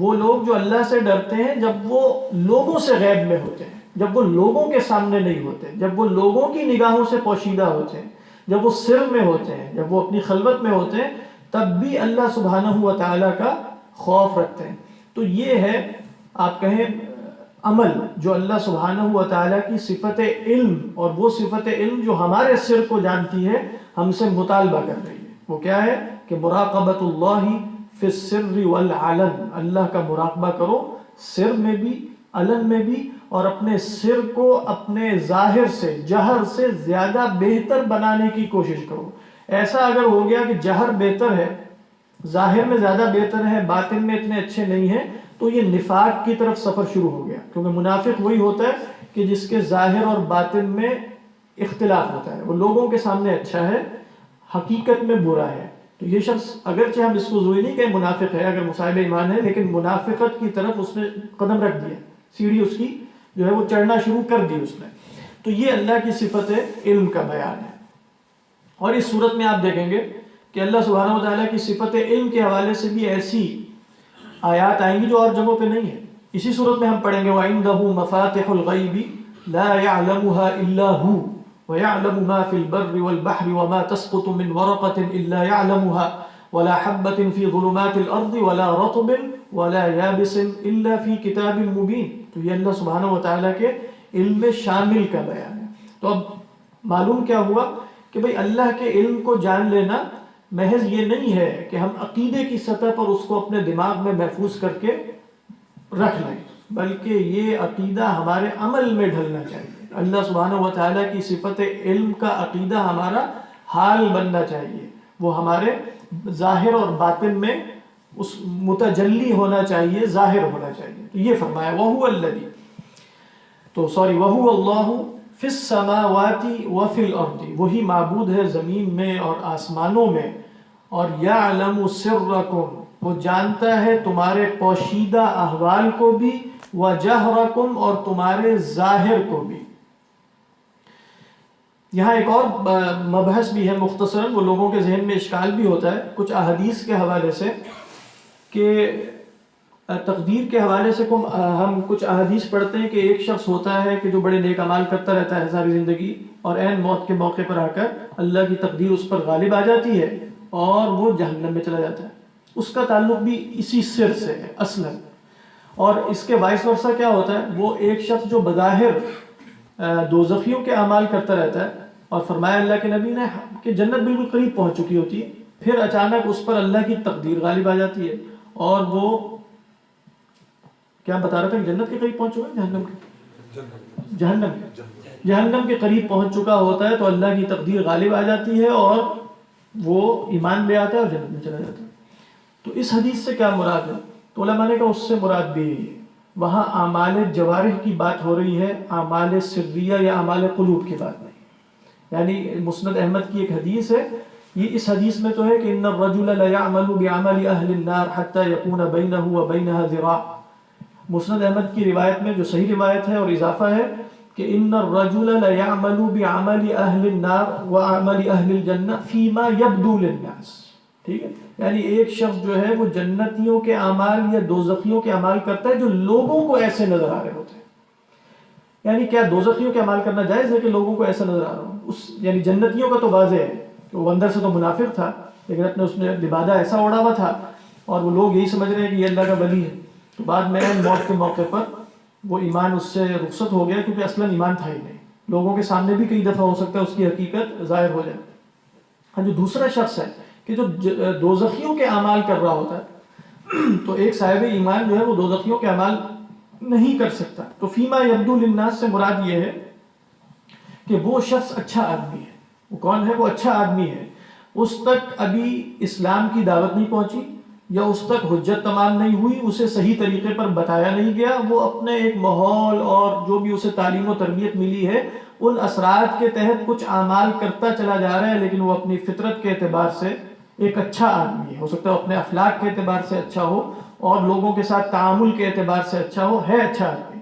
وہ لوگ جو اللہ سے ڈرتے ہیں جب وہ لوگوں سے غیب میں ہوتے ہیں، جب وہ لوگوں کے سامنے نہیں ہوتے، جب وہ لوگوں کی نگاہوں سے پوشیدہ ہوتے ہیں، جب وہ سر میں ہوتے ہیں، جب وہ اپنی خلوت میں ہوتے ہیں، تب بھی اللہ سبحانہ و تعالیٰ کا خوف رکھتے ہیں۔ تو یہ ہے آپ کہیں عمل جو اللہ سبحانہ و تعالیٰ کی صفت علم، اور وہ صفت علم جو ہمارے سر کو جانتی ہے، ہم سے مطالبہ کر رہی ہے۔ وہ کیا ہے کہ مراقبۃ اللہ فی السر والعلن، اللہ کا مراقبہ کرو سر میں بھی علن میں بھی، اور اپنے سر کو اپنے ظاہر سے جہر سے زیادہ بہتر بنانے کی کوشش کرو۔ ایسا اگر ہو گیا کہ جہر بہتر ہے، ظاہر میں زیادہ بہتر ہے، باطن میں اتنے اچھے نہیں ہیں، تو یہ نفاق کی طرف سفر شروع ہو گیا، کیونکہ منافق وہی ہوتا ہے کہ جس کے ظاہر اور باطن میں اختلاف ہوتا ہے، وہ لوگوں کے سامنے اچھا ہے، حقیقت میں برا ہے۔ تو یہ شخص اگرچہ ہم اس کو ضروری نہیں کہ منافق ہے اگر مصاحب ایمان ہے، لیکن منافقت کی طرف اس نے قدم رکھ دیا، سیڑھی اس کی جو ہے وہ چڑھنا شروع کر دی اس نے۔ تو یہ اللہ کی صفت علم کا بیان ہے۔ اور اس صورت میں آپ دیکھیں گے کہ اللہ سبحانہ و تعالیٰ کی صفت علم کے حوالے سے بھی ایسی آیات آئیں گی جو اور جگہوں پہ نہیں ہے۔ اسی صورت میں ہم پڑھیں گے وَعِندَهُ مَفَاتِحُ الْغَيْبِ لَا يَعْلَمُهَا إِلَّا هُوَ وَيَعْلَمُ مَا فِي الْبَرِّ وَالْبَحْرِ وَمَا تَسْقُطُ مِنْ وَرَقَةٍ إِلَّا يَعْلَمُهَا وَلَا حَبَّةٍ فِي ظُلُمَاتِ الْأَرْضِ وَلَا رَطْبٍ وَلَا يَابِسٍ إِلَّا فِي كِتَابٍ مُبِينٍ۔ تو یہ اللہ سبحانہ و تعالیٰ کے علم شامل کا بیان ہے۔ تو اب معلوم کیا ہوا کہ بھئی اللہ کے علم کو جان لینا محض یہ نہیں ہے کہ ہم عقیدے کی سطح پر اس کو اپنے دماغ میں محفوظ کر کے رکھ لیں، بلکہ یہ عقیدہ ہمارے عمل میں ڈھلنا چاہیے۔ اللہ سبحانہ و تعالیٰ کی صفت علم کا عقیدہ ہمارا حال بننا چاہیے، وہ ہمارے ظاہر اور باطن میں اس متجلی ہونا چاہیے، ظاہر ہونا چاہیے۔ تو یہ فرمایا وَهُوَ الَّذِي، تو وَهُوَ اللَّهُ فِي السَّمَاوَاتِ وَفِي الْأَرْضِ، وہی معبود ہے زمین میں اور آسمانوں میں، اور يَعْلَمُ سِرَّكُمْ، وہ جانتا ہے تمہارے پوشیدہ احوال کو بھی، وَجَهْرَكُمْ، اور تمہارے ظاہر کو بھی۔ یہاں ایک اور مبحث بھی ہے مختصراً، وہ لوگوں کے ذہن میں اشکال بھی ہوتا ہے کچھ احادیث کے حوالے سے، کہ تقدیر کے حوالے سے ہم کچھ احادیث پڑھتے ہیں کہ ایک شخص ہوتا ہے کہ جو بڑے نیک اعمال کرتا رہتا ہے ساری زندگی، اور عین موت کے موقع پر آ کر اللہ کی تقدیر اس پر غالب آ جاتی ہے اور وہ جہنم میں چلا جاتا ہے۔ اس کا تعلق بھی اسی سر سے ہے اصلاً۔ اور اس کے وائس ورثہ کیا ہوتا ہے، وہ ایک شخص جو بظاہر دوزخیوں کے اعمال کرتا رہتا ہے، اور فرمایا اللہ کے نبی نے کہ جنت بالکل قریب پہنچ چکی ہوتی ہے، پھر اچانک اس پر اللہ کی تقدیر غالب آ جاتی ہے اور وہ کیا بتا رہا تھا کہ جنت کے قریب پہنچ چکا ہے، جہنم کے قریب پہنچ چکا ہوتا ہے، تو اللہ کی تقدیر غالب آ جاتی ہے اور وہ ایمان لے آتا ہے اور جنت میں چلا جاتا ہے۔ تو اس حدیث سے کیا مراد ہے؟ تو علماء نے کہا اس سے مراد بھی ہے، وہاں اعمال جوارح کی بات ہو رہی ہے، اعمال سریہ یا اعمال قلوب کی بات نہیں۔ یعنی مسند احمد کی ایک حدیث ہے، یہ اس حدیث میں تو ہے کہ ان الرجل لا يعمل بعمل اہل النار حتى يكون بينه وبينها ذراع۔ مسند احمد کی روایت میں جو صحیح روایت ہے اور اضافہ ہے کہ ان الرجل لا يعمل بعمل اہل النار وعمل اہل الجنہ فيما يبدو للناس۔ ٹھیک ہے، یعنی ایک شخص جو ہے وہ جنتیوں کے اعمال یا دوزخیوں کے اعمال کرتا ہے جو لوگوں کو ایسے نظر آ رہے ہوتے ہیں۔ یعنی کیا دوزخیوں کے اعمال کرنا جائز ہے کہ لوگوں کو ایسا نظر آ رہا ہو؟ یعنی جنتیوں کا تو واضح ہے کہ وہ اندر سے تو منافق تھا، لیکن اپنے اس نے لبادہ ایسا اوڑا ہوا تھا اور وہ لوگ یہی سمجھ رہے ہیں کہ یہ اللہ کا ولی ہے، تو بعد میں موت کے موقع پر وہ ایمان اس سے رخصت ہو گیا، کیونکہ اصلاً ایمان تھا ہی نہیں۔ لوگوں کے سامنے بھی کئی دفعہ ہو سکتا ہے اس کی حقیقت ظاہر ہو جائے۔ ہاں، جو دوسرا شخص ہے کہ جو دوزخیوں کے اعمال کر رہا ہوتا ہے، تو ایک صاحب ایمان جو ہے وہ دوزخیوں کے اعمال نہیں کر سکتا۔ تو فیما یبدو للناس سے مراد یہ ہے کہ وہ شخص اچھا آدمی ہے۔ وہ کون ہے؟ وہ اچھا آدمی ہے، اس تک ابھی اسلام کی دعوت نہیں پہنچی، یا اس تک حجت تمام نہیں ہوئی، اسے صحیح طریقے پر بتایا نہیں گیا، وہ اپنے ایک ماحول اور جو بھی اسے تعلیم و تربیت ملی ہے ان اثرات کے تحت کچھ اعمال کرتا چلا جا رہا ہے، لیکن وہ اپنی فطرت کے اعتبار سے ایک اچھا آدمی ہے۔ ہو سکتا ہے اپنے اخلاق کے اعتبار سے اچھا ہو اور لوگوں کے ساتھ تعامل کے اعتبار سے اچھا ہو، ہے اچھا آدمی۔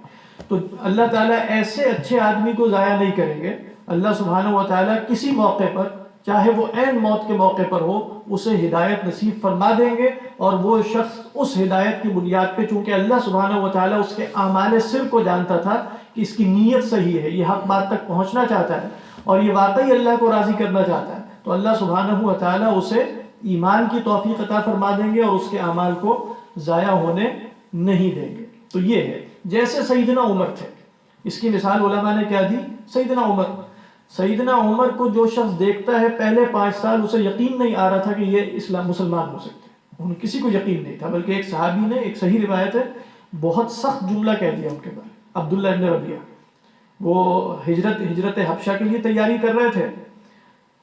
تو اللہ تعالیٰ ایسے اچھے آدمی کو ضائع نہیں کریں گے۔ اللہ سبحانہ و تعالیٰ کسی موقع پر، چاہے وہ عین موت کے موقع پر ہو، اسے ہدایت نصیب فرما دیں گے، اور وہ شخص اس ہدایت کی بنیاد پہ، چونکہ اللہ سبحانہ و تعالیٰ اس کے اعمال سر کو جانتا تھا کہ اس کی نیت صحیح ہے، یہ حق بات تک پہنچنا چاہتا ہے اور یہ واقعی اللہ کو راضی کرنا چاہتا ہے، تو اللہ سبحانہ و تعالیٰ اسے ایمان کی توفیق عطا فرما دیں گے اور اس کے اعمال کو ضائع ہونے نہیں دیں گے۔ تو یہ ہے جیسے سیدنا عمر تھے، اس کی مثال علماء نے کیا دی؟ سیدنا عمر کو جو شخص دیکھتا ہے پہلے 5 سال اسے یقین نہیں آ رہا تھا کہ یہ مسلمان ہو سکتے ہیں، کسی کو یقین نہیں تھا، بلکہ ایک صحابی نے، ایک صحیح روایت ہے، بہت سخت جملہ کہہ دیا ان کے بارے، عبداللہ ابن ربیعہ، وہ ہجرت حبشہ کے لیے تیاری کر رہے تھے،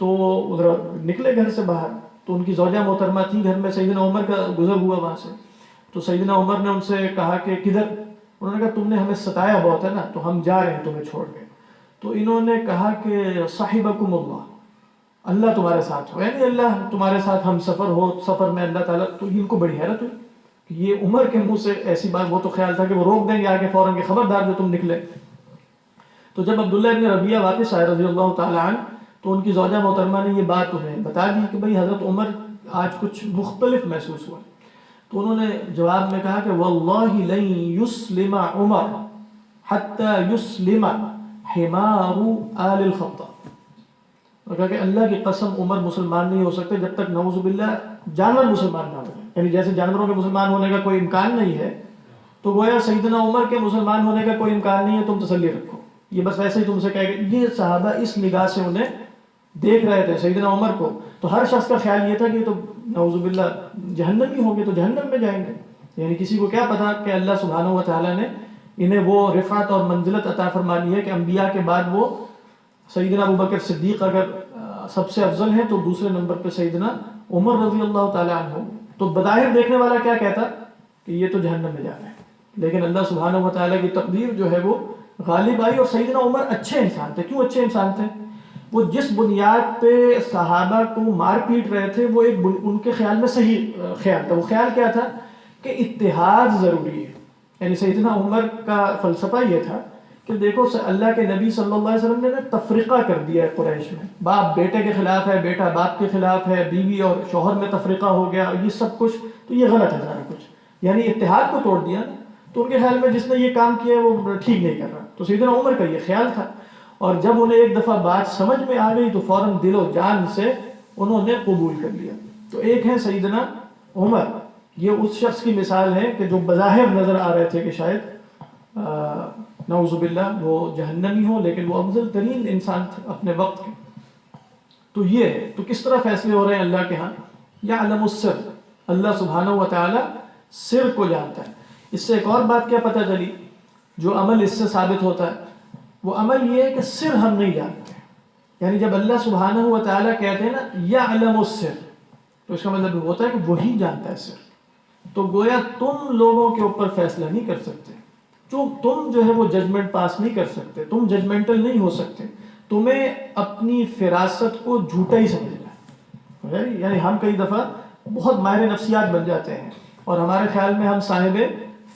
تو ادھر نکلے گھر سے باہر، تو ان کی زوجہ محترمہ تھی گھر میں، سیدنا عمر کا گزر ہوا وہاں سے، تو سیدنا عمر نے ان سے کہا کہ کدھر؟ انہوں نے کہا تم نے ہمیں ستایا بہت ہے نا، تو ہم جا رہے ہیں تمہیں چھوڑ کے۔ تو انہوں نے کہا کہ صاحبکم اللہ تمہارے ساتھ ہو، یعنی اللہ تمہارے ساتھ ہم سفر ہو، سفر میں اللہ تعالیٰ، تو ان کو بڑی حیرت ہوئی کہ یہ عمر کے منہ سے ایسی بات، وہ تو خیال تھا کہ وہ روک دیں گے آگے فوراً کہ خبردار جو تم نکلے۔ تو جب عبداللہ ابن ربیعہ واپس آئے رضی اللہ تعالیٰ عنہ، تو ان کی زوجہ محترمہ نے یہ بات انہیں بتا دی کہ بھئی حضرت عمر آج کچھ مختلف محسوس ہوا۔ تو انہوں نے جواب میں کہا کہ واللہ لن یسلم عمر حتی یسلم حمار آل الخطاب، اور کہا کہ اللہ کی قسم عمر مسلمان نہیں ہو سکتے جب تک نعوذ باللہ جانور مسلمان نہ ہو جائے، یعنی جیسے جانوروں کے مسلمان ہونے کا کوئی امکان نہیں ہے، تو گویا سیدنا عمر کے مسلمان ہونے کا کوئی امکان نہیں ہے، تم تسلی رکھو، یہ بس ویسے ہی تم سے کہے گا۔ یہ صحابہ اس نگاہ سے انہیں دیکھ رہے تھے سیدنا عمر کو، تو ہر شخص کا خیال یہ تھا کہ یہ تو نعوذ باللہ جہنمی ہوں گے، تو جہنم میں جائیں گے، یعنی کسی کو کیا پتا کہ اللہ سبحانہ و تعالیٰ نے انہیں وہ رفعت اور منزلت عطا فرما لی ہے کہ انبیاء کے بعد وہ سیدنا ابوبکر صدیق اگر سب سے افضل ہیں تو دوسرے نمبر پہ سیدنا عمر رضی اللہ تعالیٰ عنہ۔ تو بظاہر دیکھنے والا کیا کہتا کہ یہ تو جہنم میں جا رہے ہیں، لیکن اللہ سبحانہ و تعالیٰ کی تقدیر جو ہے وہ غالب آئی، اور سیدنا عمر اچھے انسان تھے۔ کیوں اچھے انسان تھے؟ وہ جس بنیاد پہ صحابہ کو مار پیٹ رہے تھے، وہ ایک ان کے خیال میں صحیح خیال تھا۔ وہ خیال کیا تھا کہ اتحاد ضروری ہے، یعنی سیدنا عمر کا فلسفہ یہ تھا کہ دیکھو اللہ کے نبی صلی اللہ علیہ وسلم نے تفرقہ کر دیا ہے قریش میں، باپ بیٹے کے خلاف ہے، بیٹا باپ کے خلاف ہے، بیوی اور شوہر میں تفرقہ ہو گیا، یہ سب کچھ تو یہ غلط ہے سارا کچھ، یعنی اتحاد کو توڑ دیا نا۔ تو ان کے خیال میں جس نے یہ کام کیا ہے وہ ٹھیک نہیں کر رہا، تو سیدنا عمر کا یہ خیال تھا، اور جب انہیں ایک دفعہ بات سمجھ میں آ گئی تو فوراً دل و جان سے انہوں نے قبول کر لیا۔ تو ایک ہے سیدنا عمر، یہ اس شخص کی مثال ہے کہ جو بظاہر نظر آ رہے تھے کہ شاید نعوذ باللہ وہ جہنمی ہو، لیکن وہ افضل ترین انسان تھے اپنے وقت کے۔ تو یہ ہے، تو کس طرح فیصلے ہو رہے ہیں اللہ کے ہاں؟ یعلم السر، اللہ سبحانہ و تعالی سر کو جانتا ہے۔ اس سے ایک اور بات کیا پتہ چلی جو عمل اس سے ثابت ہوتا ہے، وہ عمل یہ ہے کہ سر ہم نہیں جانتے، یعنی جب اللہ سبحانہ و تعالی کہتے ہیں نا یعلم السر، تو اس کا مطلب ہوتا ہے کہ وہی جانتا ہے سر۔ تو گویا تم لوگوں کے اوپر فیصلہ نہیں کر سکتے، تم جو ہے وہ ججمنٹ پاس نہیں کر سکتے، تم ججمنٹل نہیں ہو سکتے، تمہیں اپنی فراست کو جھوٹا ہی سمجھنا ہے۔ یعنی ہم کئی دفعہ بہت ماہر نفسیات بن جاتے ہیں اور ہمارے خیال میں ہم صاحب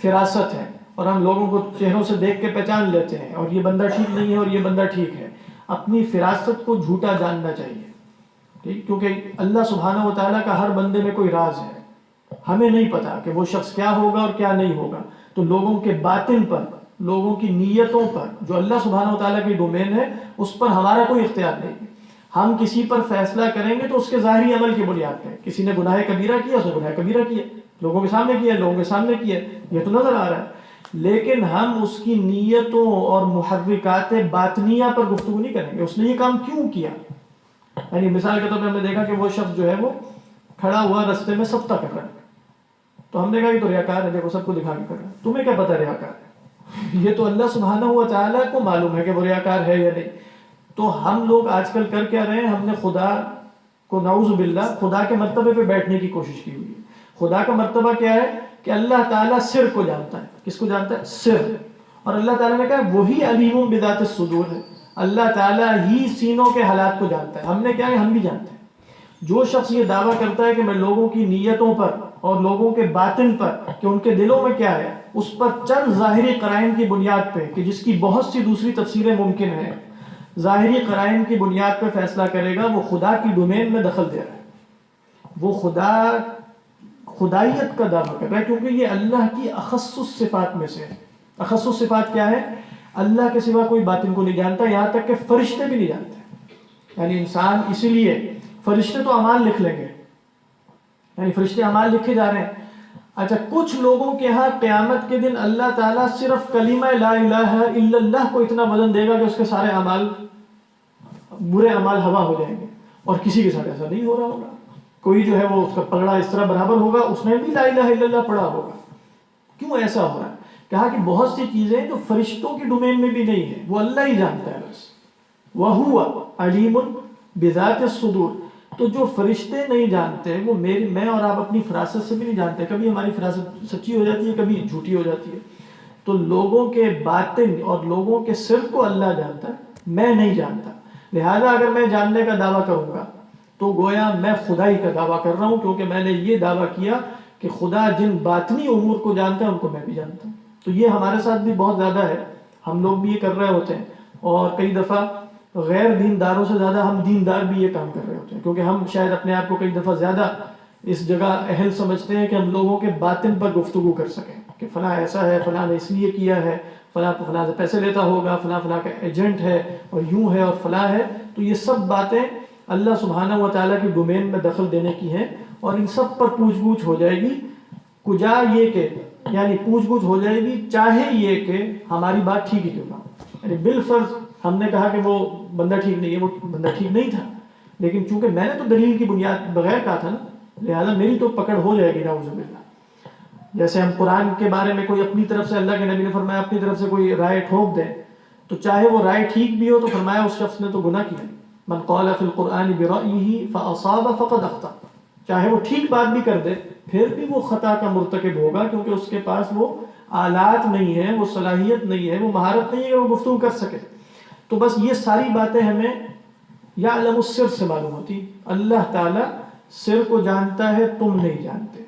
فراست ہیں، اور ہم لوگوں کو چہروں سے دیکھ کے پہچان لیتے ہیں، اور یہ بندہ ٹھیک نہیں ہے اور یہ بندہ ٹھیک ہے۔ اپنی فراست کو جھوٹا جاننا چاہیے، ٹھیک، کیونکہ اللہ سبحانہ و تعالیٰ کا ہر بندے میں کوئی راز ہے، ہمیں نہیں پتا کہ وہ شخص کیا ہوگا اور کیا نہیں ہوگا۔ تو لوگوں کے باطن پر، لوگوں کی نیتوں پر، جو اللہ سبحانہ و تعالیٰ کی ڈومین ہے، اس پر ہمارا کوئی اختیار نہیں ہے۔ ہم کسی پر فیصلہ کریں گے تو اس کے ظاہری عمل کی بنیاد پہ، کسی نے گناہ کبیرہ کیا، اس نے گناہ کبیرہ کیا، لوگوں کے سامنے کیا، لوگوں کے سامنے کیا، یہ تو نظر آ رہا ہے، لیکن ہم اس کی نیتوں اور محرکات باطنیہ پر گفتگو نہیں کریں گے، اس نے یہ کام کیوں کیا۔ یعنی مثال کے طور پہ ہم نے دیکھا کہ وہ شخص جو ہے وہ کھڑا ہوا رستے میں صدقہ کر رہا ہے، تو ہم نے کہا کہ تو ریاکار ہے، دیکھو سب کو دکھا کے کر رہا ہے، تمہیں کیا پتہ ریاکار ہے؟ یہ تو اللہ سبحانہ و تعالیٰ کو معلوم ہے کہ وہ ریاکار ہے یا نہیں۔ تو ہم لوگ آج کل کر کیا رہے ہیں، ہم نے خدا کو نعوذ باللہ خدا کے مرتبے پہ بیٹھنے کی کوشش کی ہوئی ہے۔ خدا کا مرتبہ کیا ہے کہ اللہ تعالیٰ سر کو جانتا ہے۔ کس کو جانتا ہے؟ سر۔ اور اللہ تعالیٰ نے کہا وہی علیم بذات الصدور ہے، اللہ تعالیٰ ہی سینوں کے حالات کو جانتا ہے۔ ہم نے کیا ہے، ہم بھی جانتے ہیں۔ جو شخص یہ دعویٰ کرتا ہے کہ میں لوگوں کی نیتوں پر اور لوگوں کے باطن پر، کہ ان کے دلوں میں کیا ہے، اس پر چند ظاہری قرائن کی بنیاد پہ، کہ جس کی بہت سی دوسری تفسیریں ممکن ہیں، ظاہری قرائن کی بنیاد پہ فیصلہ کرے گا، وہ خدا کی ڈومین میں دخل دے رہا ہے، وہ خدائیت کا دعویٰ کر رہا ہے، کیونکہ یہ اللہ کی اخص الصفات میں سے ہے۔ اخص الصفات کیا ہے؟ اللہ کے سوا کوئی باطن کو نہیں جانتا، یہاں تک کہ فرشتے بھی نہیں جانتے. یعنی انسان اسی لیے، فرشتے تو اعمال لکھ لیں گے، یعنی فرشتے اعمال لکھے جا رہے ہیں. اچھا، کچھ لوگوں کے ہاں قیامت کے دن اللہ تعالیٰ صرف کلمہ لا الہ الا اللہ کو اتنا وزن دے گا کہ اس کے سارے اعمال، برے اعمال ہوا ہو جائیں گے، اور کسی کے ساتھ ایسا نہیں ہو رہا ہوگا. کوئی جو ہے وہ اس کا پگڑا اس طرح برابر ہوگا، اس نے بھی لا الہ الا اللہ پڑھا ہوگا. کیوں ایسا ہو رہا ہے؟ کہا کہ بہت سی چیزیں جو فرشتوں کی ڈومین میں بھی نہیں ہے، وہ اللہ ہی جانتا ہے بس. وَهُوَ عَلِيمٌ بِذَاتِ الصُّدُورِ. تو جو فرشتے نہیں جانتے، وہ میں اور آپ اپنی فراست سے بھی نہیں جانتے. کبھی ہماری فراست سچی ہو جاتی ہے، کبھی جھوٹی ہو جاتی ہے. تو لوگوں کے باطن اور لوگوں کے سر کو اللہ جانتا ہے، میں نہیں جانتا. لہذا اگر میں جاننے کا دعویٰ کروں گا تو گویا میں خدائی کا دعویٰ کر رہا ہوں، کیونکہ میں نے یہ دعویٰ کیا کہ خدا جن باطنی امور کو جانتا ہے ان کو میں بھی جانتا ہوں. تو یہ ہمارے ساتھ بھی بہت زیادہ ہے، ہم لوگ بھی یہ کر رہے ہوتے ہیں، اور کئی دفعہ غیر دینداروں سے زیادہ ہم دیندار بھی یہ کام کر رہے ہوتے ہیں، کیونکہ ہم شاید اپنے آپ کو کئی دفعہ زیادہ اس جگہ اہل سمجھتے ہیں کہ ہم لوگوں کے باطن پر گفتگو کر سکیں کہ فلاں ایسا ہے، فلاں نے اس لیے کیا ہے، فلاں سے پیسے لیتا ہوگا، فلاں کا ایجنٹ ہے، اور یوں ہے اور فلاں ہے. تو یہ سب باتیں اللہ سبحانہ و تعالیٰ کی ڈومین میں دخل دینے کی ہیں، اور ان سب پر پوچھ گچھ ہو جائے گی. کجا یہ کہ یعنی پوچھ گچھ ہو جائے گی، چاہے یہ کہ ہماری بات ٹھیک ہی کیوں نہ ہو. یعنی بالفرض ہم نے کہا کہ وہ بندہ ٹھیک نہیں ہے، وہ بندہ ٹھیک نہیں تھا، لیکن چونکہ میں نے تو دلیل کی بنیاد بغیر کہا تھا نا، لہذا میری تو پکڑ ہو جائے گی نعوذ باللہ. جیسے ہم قرآن کے بارے میں کوئی اپنی طرف سے، اللہ کے نبی نے فرمایا اپنی طرف سے کوئی رائے ٹھوک دے، تو چاہے وہ رائے ٹھیک بھی ہو تو فرمایا اس شخص نے تو گناہ کیا. من قال فی القرآن برأیہ فاصاب فقد اخطأ. چاہے وہ ٹھیک بات بھی کر دے پھر بھی وہ خطا کا مرتکب ہوگا، کیونکہ اس کے پاس وہ آلات نہیں ہے، وہ صلاحیت نہیں ہے، وہ مہارت نہیں ہے کہ وہ گفتگو کر سکے. تو بس یہ ساری باتیں ہمیں یعلم السر سے معلوم ہوتی. اللہ تعالیٰ سر کو جانتا ہے، تم نہیں جانتے.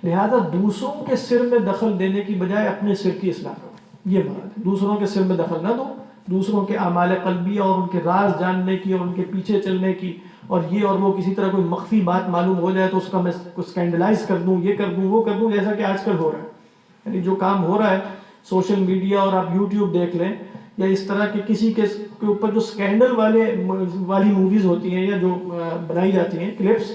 لہذا دوسروں کے سر میں دخل دینے کی بجائے اپنے سر کی اصلاح کرو. یہ مراد ہے، دوسروں کے سر میں دخل نہ دو. دوسروں کے اعمال قلبیہ اور ان کے راز جاننے کی اور ان کے پیچھے چلنے کی، اور یہ اور وہ کسی طرح کوئی مخفی بات معلوم ہو جائے تو اس کا میں اسکینڈلائز کر دوں، یہ کر دوں، وہ کر دوں، جیسا کہ آج کل ہو رہا ہے. یعنی جو کام ہو رہا ہے سوشل میڈیا، اور آپ یوٹیوب دیکھ لیں، یا اس طرح کے کسی کے اوپر جو اسکینڈل والی موویز ہوتی ہیں یا جو بنائی جاتی ہیں کلپس،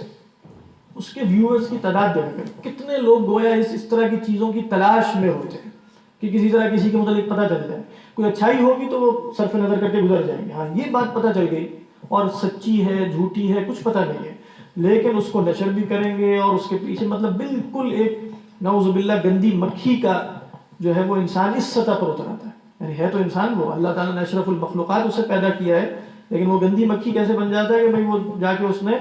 اس کے ویورز کی تعداد دیکھ کر کتنے لوگ گویا اس طرح کی چیزوں کی تلاش میں ہوتے ہیں کہ کسی طرح کسی کے متعلق پتہ چل جائے. کوئی اچھائی ہوگی تو وہ صرف نظر کر کے گزر جائیں گے، ہاں یہ بات پتہ چل گئی، اور سچی ہے جھوٹی ہے کچھ پتہ نہیں ہے، لیکن اس کو نشر بھی کریں گے، اور اس کے پیچھے مطلب بالکل ایک نعوذ باللہ گندی مکھی کا جو ہے وہ انسان اس سطح پر اتر آتا ہے. یعنی ہے تو انسان، وہ اللہ تعالیٰ نے اشرف المخلوقات اسے پیدا کیا ہے، لیکن وہ گندی مکھی کیسے بن جاتا ہے کہ بھائی وہ جا کے اس نے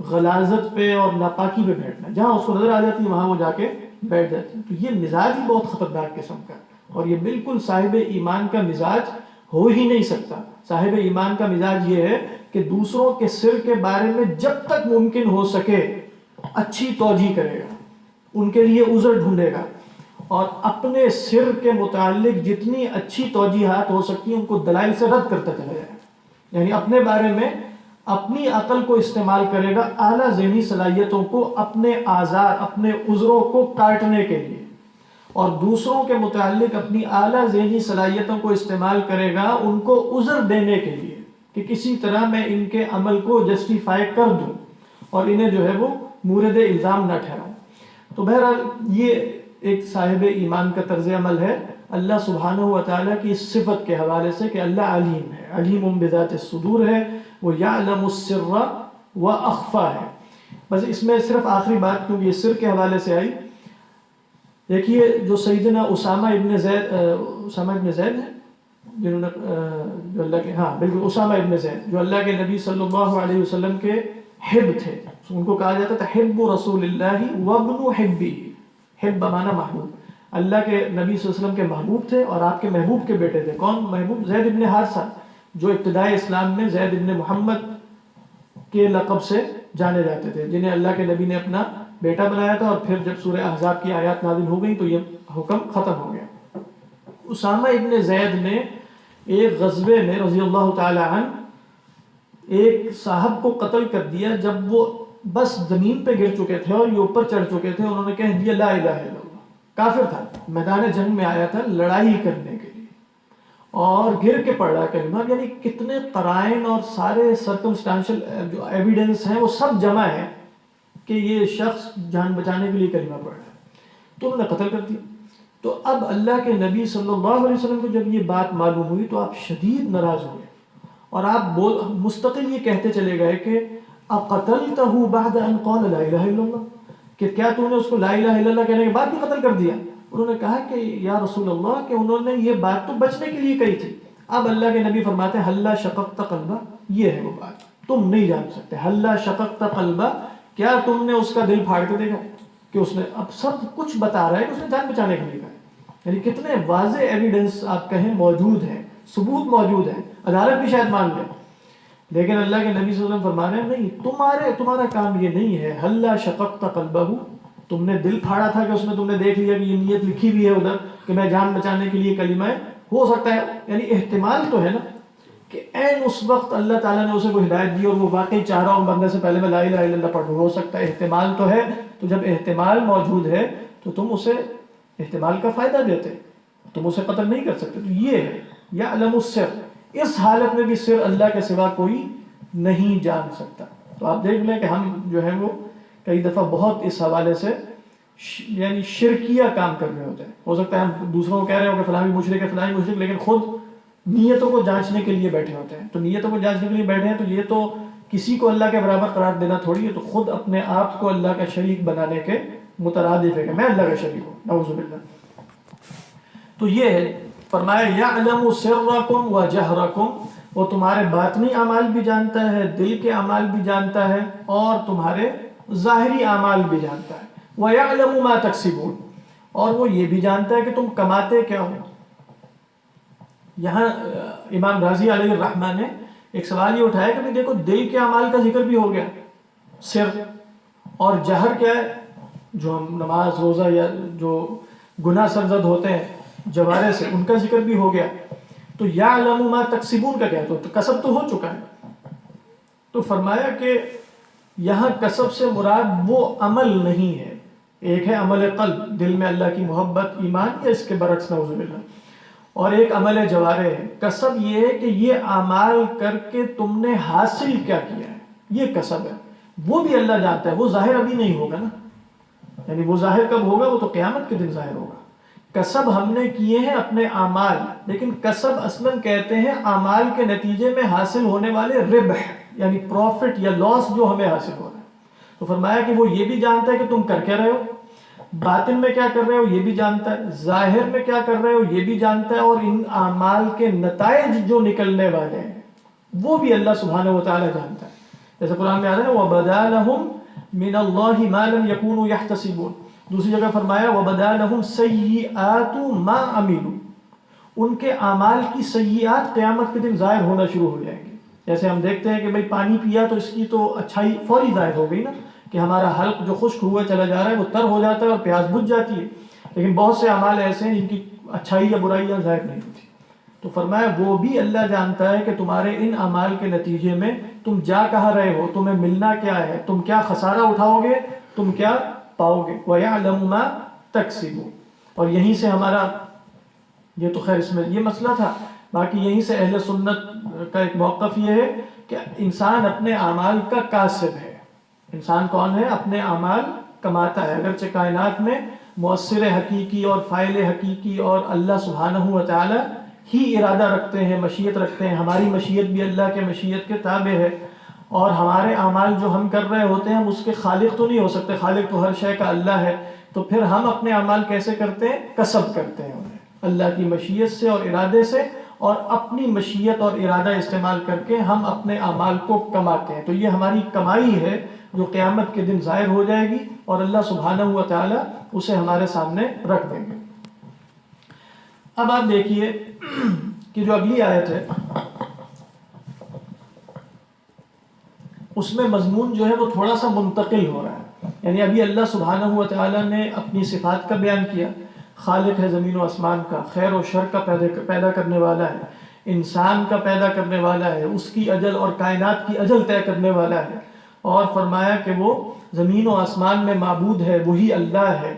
غلاظت پہ اور ناپاکی پہ بیٹھنا ہے، جہاں اس کو نظر آ جاتی ہے وہاں وہ جا کے بیٹھ جاتی ہے. تو یہ مزاج ہی بہت خطرناک قسم کا، اور یہ بالکل صاحب ایمان کا مزاج ہو ہی نہیں سکتا. صاحب ایمان کا مزاج یہ ہے کہ دوسروں کے سر کے بارے میں جب تک ممکن ہو سکے اچھی توجیہ کرے گا، ان کے لیے عذر ڈھونڈے گا، اور اپنے سر کے متعلق جتنی اچھی توجیحات ہو سکتی ہیں ان کو دلائل سے رد کرتا چلا جائے گا. یعنی اپنے بارے میں اپنی عقل کو استعمال کرے گا، اعلیٰ ذہنی صلاحیتوں کو، اپنے آزار، اپنے عذروں کو کاٹنے کے لیے، اور دوسروں کے متعلق اپنی اعلیٰ ذہنی صلاحیتوں کو استعمال کرے گا ان کو عذر دینے کے لیے کہ کسی طرح میں ان کے عمل کو جسٹیفائی کر دوں اور انہیں جو ہے وہ مورد الزام نہ ٹھہراؤں. تو بہرحال یہ ایک صاحب ایمان کا طرز عمل ہے اللہ سبحانہ و تعالیٰ کی اس صفت کے حوالے سے کہ اللہ علیم ہے، علیم بذات الصدور ہے، وہ یعلم السر و اخفا ہے. بس اس میں صرف آخری بات کیونکہ یہ سر کے حوالے سے آئی، دیکھیے جو سیدنا اسامہ ابن زید ہیں جنہوں نے جو اللہ کے بالکل اسامہ ابن زید جو اللہ کے نبی صلی اللہ علیہ وسلم کے حب تھے، ان کو کہا جاتا تھا حب رسول اللہ وابن حبی. حب بمعنی محبوب، اللہ کے نبی صلی اللہ علیہ وسلم کے محبوب تھے اور آپ کے محبوب کے بیٹے تھے. کون محبوب؟ زید ابن حارثہ، جو ابتدائی اسلام میں زید ابن محمد کے لقب سے جانے جاتے تھے، جنہیں اللہ کے نبی نے اپنا بیٹا بنایا تھا، اور پھر جب سورہ احزاب کی آیات نازل ہو گئی تو یہ حکم ختم ہو گیا. اسامہ ابن زید نے ایک غزوے میں رضی اللہ تعالی عنہ ایک صاحب کو قتل کر دیا جب وہ بس زمین پہ گر چکے تھے اور یہ اوپر چڑھ چکے تھے. انہوں نے کہہ دیا لا الہ الا اللہ. کافر تھا، میدان جنگ میں آیا تھا لڑائی کرنے کے لیے، اور گر کے پڑھ رہا ہے کلمہ، یعنی کتنے قرائن اور سارے سرکمسٹانشل جو ایویڈنس ہیں وہ سب جمع ہیں کہ یہ شخص جان بچانے کے لیے کلمہ پڑھ رہا ہے، تو انہوں نے قتل کر دیا۔ تو اب اللہ کے نبی صلی اللہ علیہ وسلم کو جب یہ بات معلوم ہوئی تو آپ شدید ناراض ہوئے، اور آپ مستقل یہ کہتے چلے گئے کہ اقتلتہ بعد ان قال لا الہ الا اللہ، کہ کیا تو نے اس کو لا الہ الا اللہ کہنے کے بعد بھی قتل کر دیا؟ انہوں نے کہا کہ یا رسول اللہ، کہ انہوں نے یہ بات تو بچنے کے لیے کہی تھی۔ اب اللہ کے نبی فرماتے ہیں حلا شققت قلبہ، یہ ہے وہ بات، تم نہیں جان سکتے۔ حلا شققت قلبہ، کیا تم نے اس کا دل پھاڑ کے دیکھا کہ اس نے اب سب کچھ بتا رہا ہے کہ اس نے جان بچانے کے لیے کہا، یعنی کتنے واضح ایویڈنس آپ کہیں موجود ہیں، ثبوت موجود ہے، عدالت بھی شاید مان لے، لیکن اللہ کے نبی صلی اللہ علیہ وسلم فرما رہے ہیں نہیں، تمہارا کام یہ نہیں ہے۔ حلا شققت قلبہ، تم نے دل پھاڑا تھا کہ اس میں تم نے دیکھ لیا کہ یہ نیت لکھی ہوئی ہے ادھر کہ میں جان بچانے کے لیے کلمہ ہے، ہو سکتا ہے، یعنی احتمال تو ہے نا کہ عین اس وقت اللہ تعالیٰ نے اسے کوئی ہدایت دی اور وہ واقعی چاہ رہا ہوں بندے سے پہلے میں لا الہ الا اللہ پڑھوں، ہو سکتا ہے، احتمال تو ہے۔ تو جب احتمال موجود ہے تو تم اسے احتمال کا فائدہ دیتے، تم اسے قتل نہیں کر سکتے۔ تو یہ ہے یعلم السر، اس حالت میں بھی سر اللہ کے سوا کوئی نہیں جان سکتا۔ تو آپ دیکھ لیں کہ ہم جو ہے وہ کئی دفعہ بہت اس حوالے سے یعنی شرکیہ کام کر رہے ہوتے ہیں۔ ہو سکتا ہے ہم دوسروں کو کہہ رہے ہوں کہ فلاں مشرک ہے فلاں مشرک، لیکن خود نیتوں کو جانچنے کے لیے بیٹھے ہوتے ہیں۔ تو نیتوں کو جانچنے کے لیے بیٹھے ہیں تو یہ تو کسی کو اللہ کے برابر قرار دینا تھوڑی ہے، تو خود اپنے آپ کو اللہ کا شریک بنانے کے مترادف ہے کہ میں اللہ کا شریک ہوں، نعوذ باللہ۔ تو یہ ہے، فرمایا یعلم سرکم و جہرکم، وہ تمہارے باطنی اعمال بھی جانتا ہے، دل کے اعمال بھی جانتا ہے، اور تمہارے ظاہری اعمال بھی جانتا ہے۔ وَيَعْلَمُ مَا تَكْسِبُونَ، اور وہ یہ بھی جانتا ہے کہ تم کماتے کیا ہو۔ یہاں امام رازی علیہ الرحمہ نے ایک سوال یہ اٹھایا کہ دیکھو دل کے اعمال کا ذکر بھی ہو گیا، سر، اور جہر کیا ہے، جو ہم نماز روزہ یا جو گناہ سرزد ہوتے ہیں جوارے سے، ان کا ذکر بھی ہو گیا۔ تو یعلم ما تکسبون کا کیا، تو کسب تو ہو چکا ہے۔ تو فرمایا کہ یہاں کسب سے مراد وہ عمل نہیں ہے، ایک ہے عمل قلب، دل میں اللہ کی محبت ایمان، یا اس کے برعکس نعوذ باللہ، اور ایک عمل جوارے ہے۔ کسب یہ ہے کہ یہ اعمال کر کے تم نے حاصل کیا کیا ہے، یہ کسب ہے، وہ بھی اللہ جانتا ہے، وہ ظاہر ابھی نہیں ہوگا نا، یعنی وہ ظاہر کب ہوگا، وہ تو قیامت کے دن ظاہر ہوگا۔ کسب ہم نے کیے ہیں اپنے اعمال، لیکن کسب اصلاً کہتے ہیں اعمال کے نتیجے میں حاصل ہونے والے ربح، یعنی پروفٹ یا لاس جو ہمیں حاصل ہو رہا ہے۔ تو فرمایا کہ وہ یہ بھی جانتا ہے کہ تم کر کیا رہے ہو، باطن میں کیا کر رہے ہو یہ بھی جانتا ہے، ظاہر میں کیا کر رہے ہو یہ بھی جانتا ہے، اور ان اعمال کے نتائج جو نکلنے والے ہیں وہ بھی اللہ سبحانہ و تعالی جانتا ہے۔ جیسے قرآن میں آتا ہے وَبَدَا لَهُم مِّنَ اللَّهِ مَا لَمْ يَكُونُوا يَحْتَسِبُونَ، دوسری جگہ فرمایا وَبَدَا لَهُمْ سَيِّئَاتُ مَا عَمِلُوا، ان کے اعمال کی سیئات قیامت کے دن ظاہر ہونا شروع ہو جائیں گے۔ جیسے ہم دیکھتے ہیں کہ بھئی پانی پیا تو اس کی تو اچھائی فوری ظاہر ہو گئی نا، کہ ہمارا حلق جو خشک ہوا چلا جا رہا ہے وہ تر ہو جاتا ہے اور پیاس بجھ جاتی ہے، لیکن بہت سے اعمال ایسے ہیں جن کی اچھائی یا برائیاں ظاہر نہیں ہوتی۔ تو فرمایا وہ بھی اللہ جانتا ہے کہ تمہارے ان اعمال کے نتیجے میں تم جا کہاں رہے ہو، تمہیں ملنا کیا ہے، تم کیا خسارہ اٹھاؤ گے، تم کیا پاؤ گے۔ وَيَعْلَمُ مَا تَكْسِبُونَ، اور یہیں سے ہمارا یہ تو خیر اس میں یہ مسئلہ تھا، باقی یہیں سے اہل سنت کا ایک موقف یہ ہے کہ انسان اپنے اعمال کا کاسب ہے۔ انسان کون ہے؟ اپنے اعمال کماتا ہے، اگرچہ کائنات میں مؤثر حقیقی اور فاعل حقیقی اور اللہ سبحانہ و تعالی ہی ارادہ رکھتے ہیں، مشیت رکھتے ہیں، ہماری مشیت بھی اللہ کے مشیت کے تابع ہے، اور ہمارے اعمال جو ہم کر رہے ہوتے ہیں ہم اس کے خالق تو نہیں ہو سکتے، خالق تو ہر شے کا اللہ ہے۔ تو پھر ہم اپنے اعمال کیسے کرتے ہیں؟ کسب کرتے ہیں انہیں اللہ کی مشیت سے اور ارادے سے، اور اپنی مشیت اور ارادہ استعمال کر کے ہم اپنے اعمال کو کماتے ہیں۔ تو یہ ہماری کمائی ہے جو قیامت کے دن ظاہر ہو جائے گی، اور اللہ سبحانہ و تعالی اسے ہمارے سامنے رکھ دیں گے۔ اب آپ دیکھیے کہ جو اگلی آیت ہے اس میں مضمون جو ہے وہ تھوڑا سا منتقل ہو رہا ہے، یعنی ابھی اللہ سبحانہ و تعالی نے اپنی صفات کا بیان کیا، خالق ہے زمین و آسمان کا، خیر و شر کا پیدا کرنے والا ہے، انسان کا پیدا کرنے والا ہے، اس کی اجل اور کائنات کی اجل طے کرنے والا ہے، اور فرمایا کہ وہ زمین و آسمان میں معبود ہے، وہی اللہ ہے،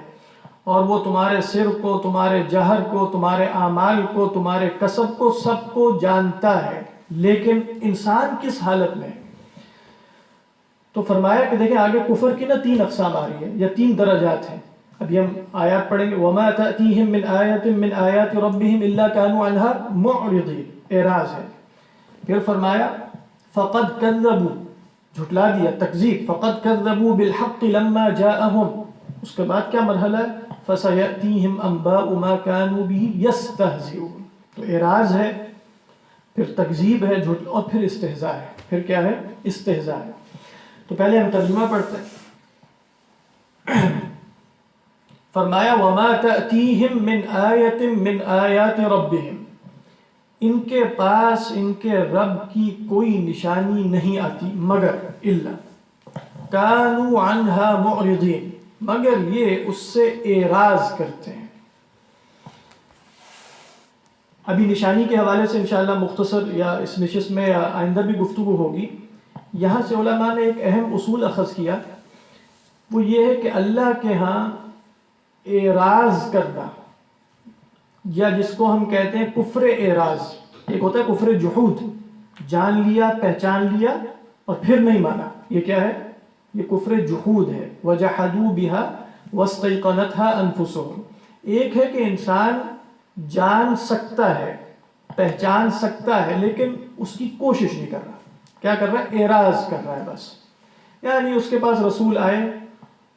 اور وہ تمہارے سر کو، تمہارے جہر کو، تمہارے اعمال کو، تمہارے کسب کو، سب کو جانتا ہے، لیکن انسان کس حالت میں ہے؟ تو فرمایا کہ دیکھیں آگے کفر کی نا 3 اقسام آ رہی ہے یا 3 درجات ہیں. ابھی ہم آیات پڑھیں گے. وَمَا تَأْتِيهِم مِّنْ آيَةٍ مِّنْ آيَاتِ رَبِّهِمْ إِلَّا كَانُوا عَنْهَا مُعْرِضِينَ، اعراض ہے. پھر فرمایا فَقَدْ كَذَّبُوا، جھٹلا دیا، تکذیب. فَقَدْ كَذَّبُوا بِالْحَقِّ لَمَّا جَاءَهُمْ، اس کے بعد کیا مرحلہ ہے؟ فَسَيَأْتِيهِمْ أَنبَاءُ مَا كَانُوا بِهِ يَسْتَهْزِئُونَ. تو اعراض ہے، پھر تکذیب ہے، جھٹ، اور پھر استہزاء ہے. پھر کیا ہے؟ استہزاء ہے. تو پہلے ہم ترجمہ پڑھتے ہیں. فرمایا وَمَا تَأْتِيهِم مِّنْ آيَةٍ مِّنْ آيَاتِ رَبِّهِمْ، ان کے پاس ان کے رب کی کوئی نشانی نہیں آتی مگر الا كَانُوا عَنْهَا مُعْرِضِينَ، مگر یہ اس سے اعراض کرتے ہیں. ابھی نشانی کے حوالے سے انشاءاللہ مختصر یا اس نشست میں یا آئندہ بھی گفتگو ہوگی. یہاں سے علماء نے ایک اہم اصول اخذ کیا، وہ یہ ہے کہ اللہ کے ہاں اعراض کرنا، یا جس کو ہم کہتے ہیں کفر اعراض، ایک ہوتا ہے کفر جحود، جان لیا، پہچان لیا اور پھر نہیں مانا، یہ کیا ہے؟ یہ کفر جحود ہے. وَجَحَدُوا بِهَا وَاسْتَيْقَنَتْهَا أَنفُسُهُمْ. ایک ہے کہ انسان جان سکتا ہے، پہچان سکتا ہے، لیکن اس کی کوشش نہیں کر رہا. کیا کر رہا ہے؟ اعراض کر رہا ہے بس. یعنی اس کے پاس رسول آئے،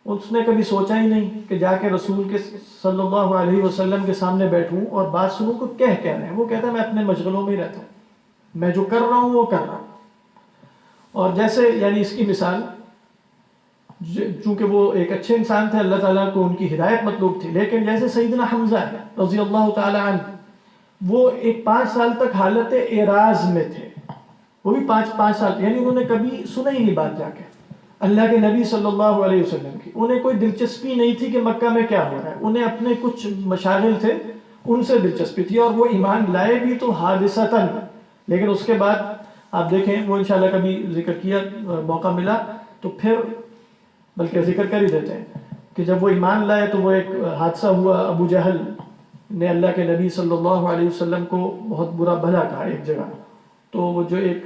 اس نے کبھی سوچا ہی نہیں کہ جا کے رسول کے صلی اللہ علیہ وسلم کے سامنے بیٹھوں اور بات سنوں کو کہہ رہے ہیں. وہ کہتا ہے میں اپنے مشغلوں میں ہی رہتا ہوں، میں جو کر رہا ہوں وہ کر رہا ہوں. اور جیسے یعنی اس کی مثال، چونکہ وہ ایک اچھے انسان تھے، اللہ تعالیٰ کو ان کی ہدایت مطلوب تھی، لیکن جیسے سیدنا حمزہ رضی اللہ تعالی عنہ، وہ ایک 5 سال تک حالت اعراض میں تھے. وہ بھی 5 سال، یعنی انہوں نے کبھی سنا ہی نہیں بات جا کے اللہ کے نبی صلی اللہ علیہ وسلم کی. انہیں کوئی دلچسپی نہیں تھی کہ مکہ میں کیا ہو رہا ہے، انہیں اپنے کچھ مشاغل تھے، ان سے دلچسپی تھی. اور وہ ایمان لائے بھی تو حادثتاً، لیکن اس کے بعد آپ دیکھیں وہ انشاءاللہ کبھی ذکر کیا، موقع ملا تو پھر بلکہ ذکر کر ہی دیتے ہیں کہ جب وہ ایمان لائے تو وہ ایک حادثہ ہوا. ابو جہل نے اللہ کے نبی صلی اللہ علیہ وسلم کو بہت برا بھلا کہا ایک جگہ. تو وہ جو ایک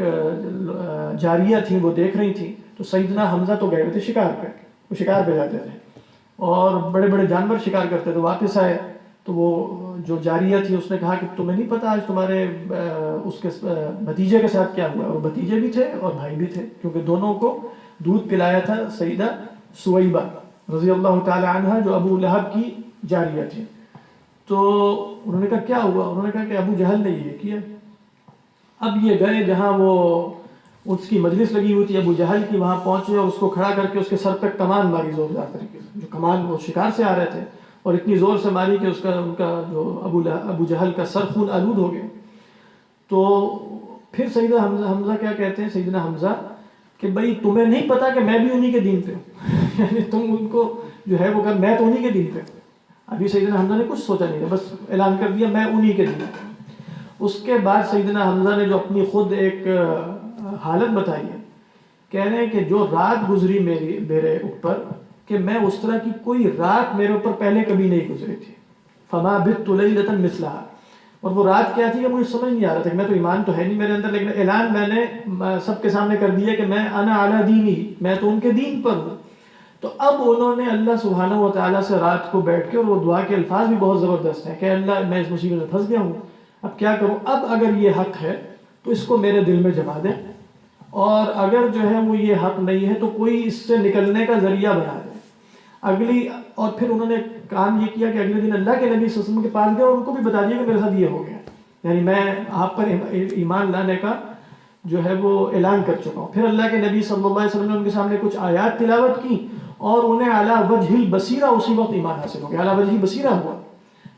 جاریہ تھیں وہ دیکھ رہی تھیں، تو سیدنا حمزہ تو گئے ہوئے تھے شکار پہ، وہ شکار پہ جاتے تھے اور بڑے بڑے جانور شکار کرتے تھے. واپس آئے تو وہ جو جاریہ تھی اس نے کہا کہ تمہیں نہیں پتہ آج تمہارے اس کے بھتیجے کے ساتھ کیا ہوا. اور بھتیجے بھی تھے اور بھائی بھی تھے، کیونکہ دونوں کو دودھ پلایا تھا سیدہ سویبہ رضی اللہ تعالی عنہ، جو ابو لہب کی جاریہ تھی. تو انہوں نے کہا کیا ہوا؟ انہوں نے کہا کہ ابو جہل نے یہ کیا. اب یہ گئے جہاں وہ اس کی مجلس لگی ہوئی تھی ابو جہل کی، وہاں پہنچے اور اس کو کھڑا کر کے اس کے سر پہ کمان ماری زوردار طریقے سے. جو کمان وہ شکار سے آ رہے تھے اور اتنی زور سے ماری کہ اس کا ان کا جو ابو جہل کا سر خون آلود ہو گیا. تو پھر سیدنا حمزہ کیا کہتے ہیں، سیدنا حمزہ، کہ بھئی تمہیں نہیں پتا کہ میں بھی انہی کے دین پہ ہوں. یعنی تم ان کو جو ہے وہ کہ میں تو انہی کے دین پہ ہوں. ابھی سیدنا حمزہ نے کچھ سوچا نہیں تھا، بس اعلان کر دیا میں انہی کے دین پہ ہوں. اس کے بعد سیدنا حمزہ نے جو اپنی خود ایک حالت بتائی ہے، کہہ رہے ہیں کہ جو رات گزری میرے اوپر، کہ میں اس طرح کی کوئی رات میرے اوپر پہلے کبھی نہیں گزری تھی. فما بت لیلۃ مثلھا. اور وہ رات کیا تھی کہ مجھے سمجھ نہیں آ رہا تھا کہ میں تو ایمان تو ہے نہیں میرے اندر، لیکن اعلان میں نے سب کے سامنے کر دیا کہ میں انا علی دینی، میں تو ان کے دین پر ہوں. تو اب انہوں نے اللہ سبحانہ و تعالیٰ سے رات کو بیٹھ کے، اور وہ دعا کے الفاظ بھی بہت زبردست ہیں کہ اللہ میں اس مصیبت میں پھنس گیا ہوں، اب کیا کروں؟ اب اگر یہ حق ہے تو اس کو میرے دل میں جما دے، اور اگر جو ہے وہ یہ حق نہیں ہے تو کوئی اس سے نکلنے کا ذریعہ بنا دے. اور پھر انہوں نے کام یہ کیا کہ اگلے دن اللہ کے نبی صلی اللہ علیہ وسلم کے پاس گئے اور ان کو بھی بتا دیا کہ میرے ساتھ یہ ہو گیا، یعنی میں آپ پر ایمان لانے کا جو ہے وہ اعلان کر چکا ہوں. پھر اللہ کے نبی صلی اللہ علیہ وسلم نے ان کے سامنے کچھ آیات تلاوت کی اور انہیں اعلیٰ وجہ البصیرہ اسی وقت ایمان حاصل ہو گیا. اعلیٰ وجہ البصیرہ ہوا،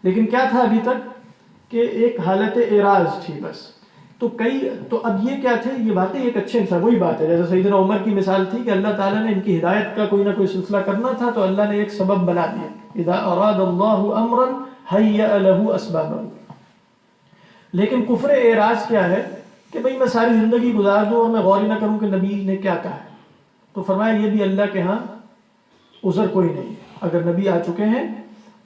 لیکن کیا تھا ابھی تک کہ ایک حالت اعراض تھی بس. تو اب یہ کیا تھے، یہ باتیں ایک اچھے انسان، وہی بات ہے جیسے سیدنا عمر کی مثال تھی کہ اللہ تعالیٰ نے ان کی ہدایت کا کوئی نہ کوئی سلسلہ کرنا تھا تو اللہ نے ایک سبب بنا دیا. اذا اراد اللہ امرا هيأ له اسبابه. لیکن کفر اعراض کیا ہے کہ بھئی میں ساری زندگی گزار دوں اور میں غور ہی نہ کروں کہ نبی نے کیا کہا ہے. تو فرمایا یہ بھی اللہ کے ہاں عذر کوئی نہیں ہے. اگر نبی آ چکے ہیں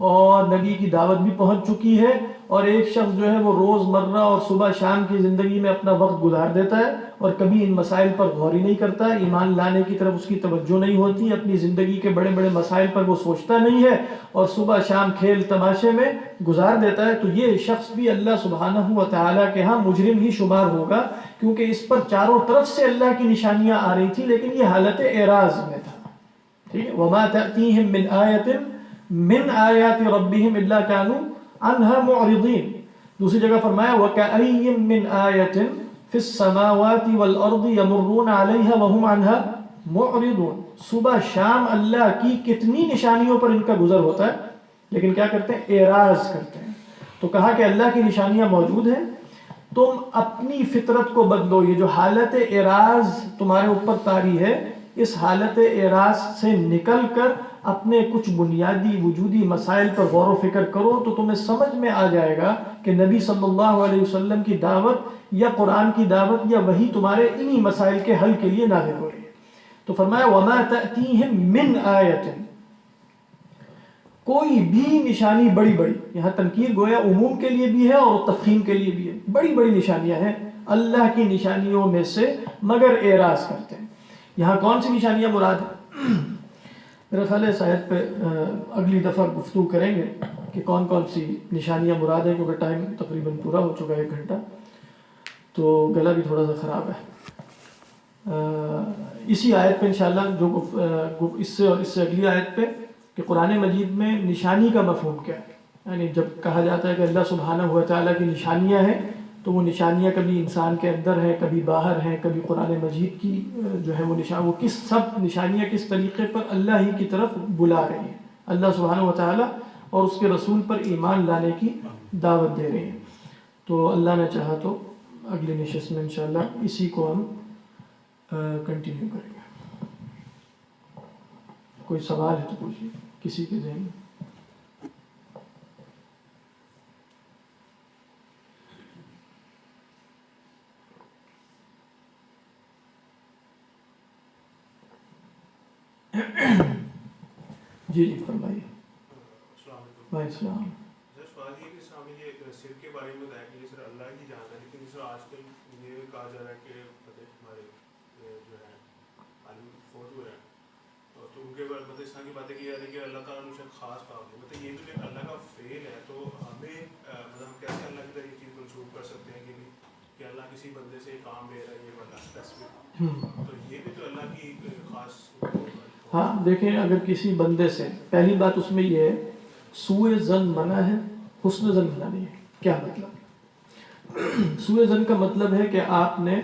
اور نبی کی دعوت بھی پہنچ چکی ہے، اور ایک شخص جو ہے وہ روز مرہ اور صبح شام کی زندگی میں اپنا وقت گزار دیتا ہے اور کبھی ان مسائل پر غور ہی نہیں کرتا، ایمان لانے کی طرف اس کی توجہ نہیں ہوتی، اپنی زندگی کے بڑے بڑے مسائل پر وہ سوچتا نہیں ہے اور صبح شام کھیل تماشے میں گزار دیتا ہے، تو یہ شخص بھی اللہ سبحانہ و تعالیٰ کے ہاں مجرم ہی شمار ہوگا، کیونکہ اس پر چاروں طرف سے اللہ کی نشانیاں آ رہی تھی لیکن یہ حالت اعراض میں تھا. ٹھیک ہے، وما تأتیہم من آیت من آیات ربہم الا کانوا عنہا معرضین. دوسری جگہ فرمایا وَكَأَيٍّ مِّنْ آیَةٍ فِي السَّمَاوَاتِ وَالْأَرْضِ يَمُرُّونَ عَلَيْهَا وَهُمْ عَنْهَا مُعْرِضُونَ. صبح شام اللہ کی کتنی نشانیوں پر ان کا گزر ہوتا ہے لیکن کیا کرتے ہیں؟ اعراض کرتے ہیں. تو کہا کہ اللہ کی نشانیاں موجود ہیں، تم اپنی فطرت کو بدلو. یہ جو حالت اعراض تمہارے اوپر طاری ہے، اس حالت اعراض سے نکل کر اپنے کچھ بنیادی وجودی مسائل پر غور و فکر کرو تو تمہیں سمجھ میں آ جائے گا کہ نبی صلی اللہ علیہ وسلم کی دعوت یا قرآن کی دعوت یا وہی تمہارے انہی مسائل کے حل کے لیے نازل ہو رہی ہے. تو فرمایا وَمَا تَأْتِيهِم مِّنْ آیَةٍ، کوئی بھی نشانی بڑی بڑی، یہاں تنکیر گویا عموم کے لیے بھی ہے اور تفخیم کے لیے بھی ہے، بڑی بڑی نشانیاں ہیں اللہ کی نشانیوں میں سے، مگر اعراض کرتے ہیں. یہاں کون سی نشانیاں مراد ہیں؟ میرا خیال ہے اس آیت پہ اگلی دفعہ گفتگو کریں گے کہ کون کون سی نشانیاں مراد ہیں، کیونکہ ٹائم تقریباً پورا ہو چکا ہے، 1 گھنٹہ، تو گلا بھی تھوڑا سا خراب ہے. اسی آیت پہ انشاءاللہ جو اس سے اگلی آیت پہ کہ قرآن مجید میں نشانی کا مفہوم کیا ہے. یعنی جب کہا جاتا ہے کہ اللہ سبحانہ و تعالیٰ کی نشانیاں ہیں تو وہ نشانیاں کبھی انسان کے اندر ہیں، کبھی باہر ہیں، کبھی قرآن مجید کی جو ہے وہ سب نشانیاں کس طریقے پر اللہ ہی کی طرف بلا رہی ہیں، اللہ سبحانہ و تعالیٰ اور اس کے رسول پر ایمان لانے کی دعوت دے رہی ہیں. تو اللہ نے چاہا تو اگلی نشست میں انشاءاللہ اسی کو ہم کنٹینیو کریں گے. کوئی سوال ہے تو پوچھیے کسی کے ذہن میں. جی فرمائیے. بھائی السلام. سوال یہ کہ سامنے یہ سر کے بارے میں بتایا کہ سر اللہ کی جانتا ہے، لیکن سر آج کل یہ کہا جا رہا ہے کہ ہمارے جو ہے عالم فوت ہوئے ہیں تو ان کے بعد اس طرح کی باتیں کی جا رہی ہے کہ اللہ تعالیٰ نے اسے خاص کام ہے. یہ جو اللہ کا فعل ہے تو ہمیں ہم کیسے اللہ کی طرح یہ چیز منسوخ کر سکتے ہیں کہ اللہ کسی بندے سے کام لے رہا ہے یہ والا اسپیسیفک، تو یہ بھی تو اللہ کی خاص. ہاں دیکھیں، اگر کسی بندے سے، پہلی بات اس میں یہ ہے سوء ظن منع ہے، حسن ظن منع نہیں ہے. کیا مطلب؟ سوء ظن کا مطلب ہے کہ آپ نے